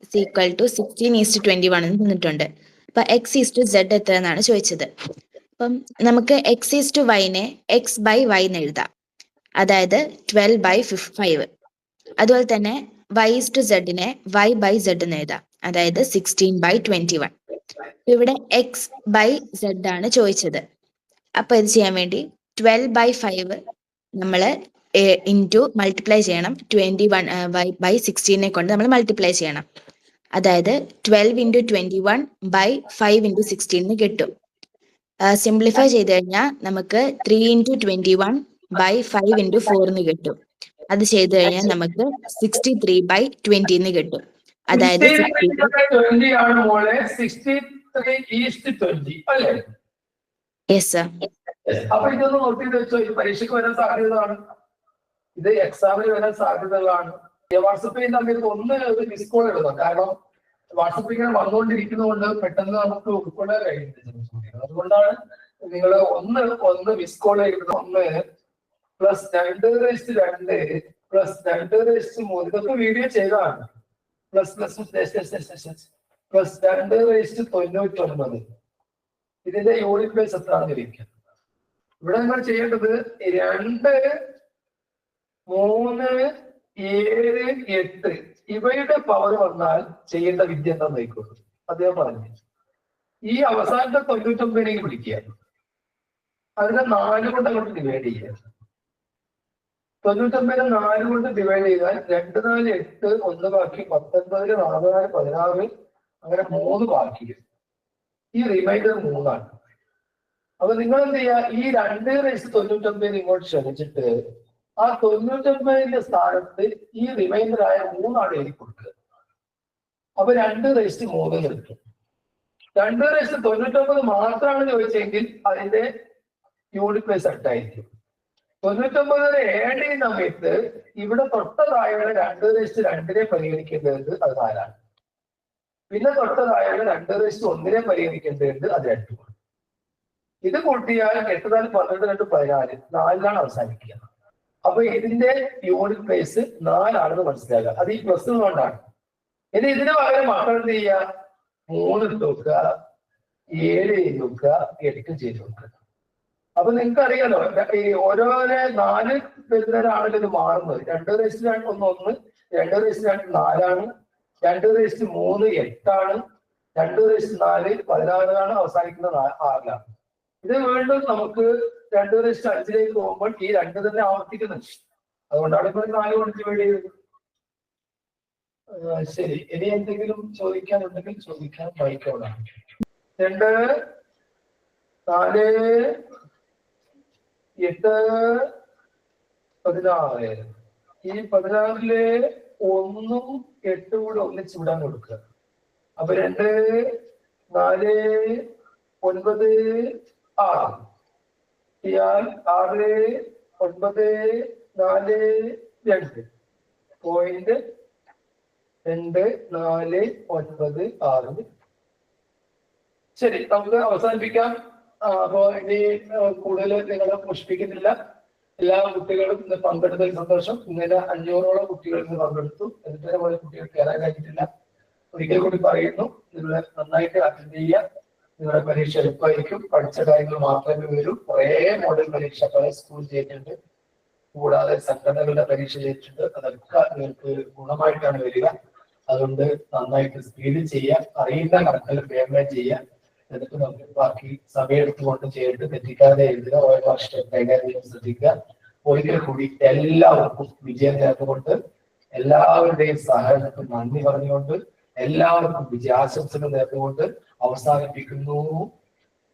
is equal to 16:21 എന്നും തന്നിട്ടുണ്ട്. അപ്പൊ x/z എത്ര എന്നാണ് ചോദിച്ചത്. അപ്പം നമുക്ക് x/y നെ x/y എന്ന് എഴുതാം, അതായത് 12/5. അതുപോലെ തന്നെ y/z നെ y/z എന്ന് എഴുതാം, അതായത് 16/21. ഇവിടെ x/z ആണ് ചോദിച്ചത്. അപ്പൊ ഇത് ചെയ്യാൻ വേണ്ടി 12/5 നമ്മള് ഇൻറ്റു മൾട്ടിപ്ലൈ ചെയ്യണം. 21/16 കൊണ്ട് നമ്മൾ മൾട്ടിപ്ലൈ ചെയ്യണം, അതായത് 12 × 21/5 × 16 കിട്ടും. സിംപ്ലിഫൈ ചെയ്ത് കഴിഞ്ഞാൽ നമുക്ക് 3 × 21/5 × 4 കിട്ടും. അത് ചെയ്ത് കഴിഞ്ഞാൽ നമുക്ക് 63/20 കിട്ടും. അതായത് 3:20 അല്ലേ? Yes sir. അപ്പൊ ഇതൊന്ന് നോക്കിയിട്ട് വെച്ചോ, ഇത് പരീക്ഷയ്ക്ക് വരാൻ സാധ്യതയാണ്, ഇത് എക്സാമിന് വരാൻ സാധ്യതകളാണ്. വാട്സപ്പിൽ തമ്മിൽ ഒന്ന് മിസ് കോൾ എഴുതാം, കാരണം വാട്സപ്പിൽ ഇങ്ങനെ വന്നുകൊണ്ടിരിക്കുന്നതുകൊണ്ട് പെട്ടെന്ന് നമുക്ക് ഉൾക്കൊള്ളാൻ കഴിയുന്നില്ല. അതുകൊണ്ടാണ് നിങ്ങൾ ഒന്ന് മിസ് കോൾ എഴുതുന്നത്. 1 + 2/2 + 2/3 ഇതൊക്കെ വീഡിയോ ചെയ്തതാണ്. +2/99 ഇതിന്റെ യൂണിറ്റ് ബേസ് എത്രയാണെന്ന് ഇരിക്കുക. ഇവിടെ നിങ്ങൾ ചെയ്യേണ്ടത് 2, 3, 7, 8 ഇവയുടെ പവർ വന്നാൽ ചെയ്യേണ്ട വിദ്യ എന്താന്ന് നോക്കിക്കോളൂ. അദ്ദേഹം പറഞ്ഞു ഈ അവസാനത്തെ 99 പിടിക്കുക, അതിനെ 4 കൊണ്ട് അങ്ങോട്ട് ഡിവൈഡ് ചെയ്യുക. 99 4 കൊണ്ട് ഡിവൈഡ് ചെയ്താൽ 2, 4, 8 1 ബാക്കി 19, 4, 16 അങ്ങനെ 3 ബാക്കി. ഈ റിമൈൻഡർ 3 ആണ്. അപ്പൊ നിങ്ങൾ എന്ത് ചെയ്യുക, ഈ 2/99 ഇങ്ങോട്ട് ക്ഷണിച്ചിട്ട് ആ 99ന്റെ സ്ഥാനത്ത് ഈ റിമൈൻഡർ ആയ 3 ആണ് എഴുതി കൊടുക്കുക. അപ്പൊ 2/3 കിട്ടും. 2/99 മാത്രമാണ് ചോദിച്ചെങ്കിൽ അതിന്റെ യൂണിറ്റ് പ്ലേസ് ആയിട്ടായിരിക്കും. 99 ആഡ് ചെയ്യുന്ന സമയത്ത് ഇവിടെ തൊട്ടതായുള്ള 2/2 പരിഗണിക്കേണ്ടത് അത് 4 ആണ്. പിന്നെ തൊട്ടതായുള്ള 2/1 പരിഗണിക്കേണ്ടത് അത് 2 ആണ്. ഇത് കൂട്ടിയാൽ 8 4 12 2 14 4ലാണ് അവസാനിക്കുക. അപ്പൊ ഇതിന്റെ യൂണിറ്റ് പ്ലേസ് 4 ആണെന്ന് മനസ്സിലാക്കുക. അത് ഈ പ്ലസ് കൊണ്ടാണ്. ഇനി ഇതിന് പകരം മക്കൾ എന്ത് ചെയ്യുക, 3 ഇട്ട് നോക്കുക, 7 ചെയ്ത് നോക്കുക, 8 ചെയ്ത് നോക്കുക. അപ്പൊ നിങ്ങൾക്ക് അറിയാലോ, ഈ ഓരോരോ 4 വരുന്നവരാണല്ലോ ഇത് മാറുന്നത്. 2/1 1, 2/2 4 2/3 8 2/4 16 അവസാനിക്കുന്നത് 6 ഇത് വീണ്ടും നമുക്ക് 2/5 പോകുമ്പോൾ ഈ 2 തന്നെ ആവർത്തിക്കുന്നുണ്ട്. അതുകൊണ്ടാണ് ഇപ്പൊ 4 കൊണ്ട് ഡിവൈഡ് ചെയ്തത്. ശരി, ഇനി എന്തെങ്കിലും ചോദിക്കാനുണ്ടെങ്കിൽ ചോദിക്കാൻ വായിക്കോളാം. 2, 4, 8, 16 ഈ 16-ല് 1ഉം 8ഉം കൂടെ ഒന്നിച്ച് വിടാൻ കൊടുക്കുക. അപ്പൊ 2, 4, 9, 6 6, 9, 4, 2 .24996. ശരി, നമുക്ക് അവസാനിപ്പിക്കാം. അപ്പോ ഇനി കൂടുതൽ നിങ്ങളെ പുഷ്പിക്കുന്നില്ല. എല്ലാ കുട്ടികളും ഇന്ന് പങ്കെടുത്തതിൽ സന്തോഷം. ഇന്നലെ 500ഓളം കുട്ടികൾ ഇന്ന് പങ്കെടുത്തു. എന്നിട്ട് പോലെ കുട്ടികൾ കയറാൻ കഴിഞ്ഞിട്ടില്ല. ഒരിക്കൽ കൂടി പറയുന്നു, നിങ്ങൾ നന്നായിട്ട് അറ്റൻഡ് ചെയ്യുക. നിങ്ങളുടെ പരീക്ഷ എളുപ്പമായിരിക്കും. പഠിച്ച കാര്യങ്ങൾ മാത്രമേ വരൂ. കുറേ മോഡൽ പരീക്ഷ പല സ്കൂൾ ചെയ്തിട്ടുണ്ട്, കൂടാതെ സംഘടനകളുടെ പരീക്ഷ ചെയ്തിട്ടുണ്ട്. അതൊക്കെ നിങ്ങൾക്ക് ഗുണമായിട്ടാണ് വരിക. അതുകൊണ്ട് നന്നായിട്ട് സ്പീഡ് ചെയ്യുക, അറിയുന്ന കണക്കിൽ പേയ്മെന്റ് ചെയ്യുക. എന്നിട്ട് നമുക്ക് ബാക്കി സമയം എടുത്തുകൊണ്ട് ചെയ്തിട്ട് തെറ്റിക്കാതെ എഴുതുക. ഓരോ വർഷം കൈകാര്യം ശ്രദ്ധിക്കുക. ഒരിക്കൽ കൂടി എല്ലാവർക്കും വിജയം നേർന്നുകൊണ്ട് എല്ലാവരുടെയും സഹകരണത്തിന് നന്ദി പറഞ്ഞുകൊണ്ട് എല്ലാവർക്കും വിജയാശംസകൾ നേർന്നുകൊണ്ട് അവസാനിപ്പിക്കുന്നു.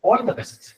All the best.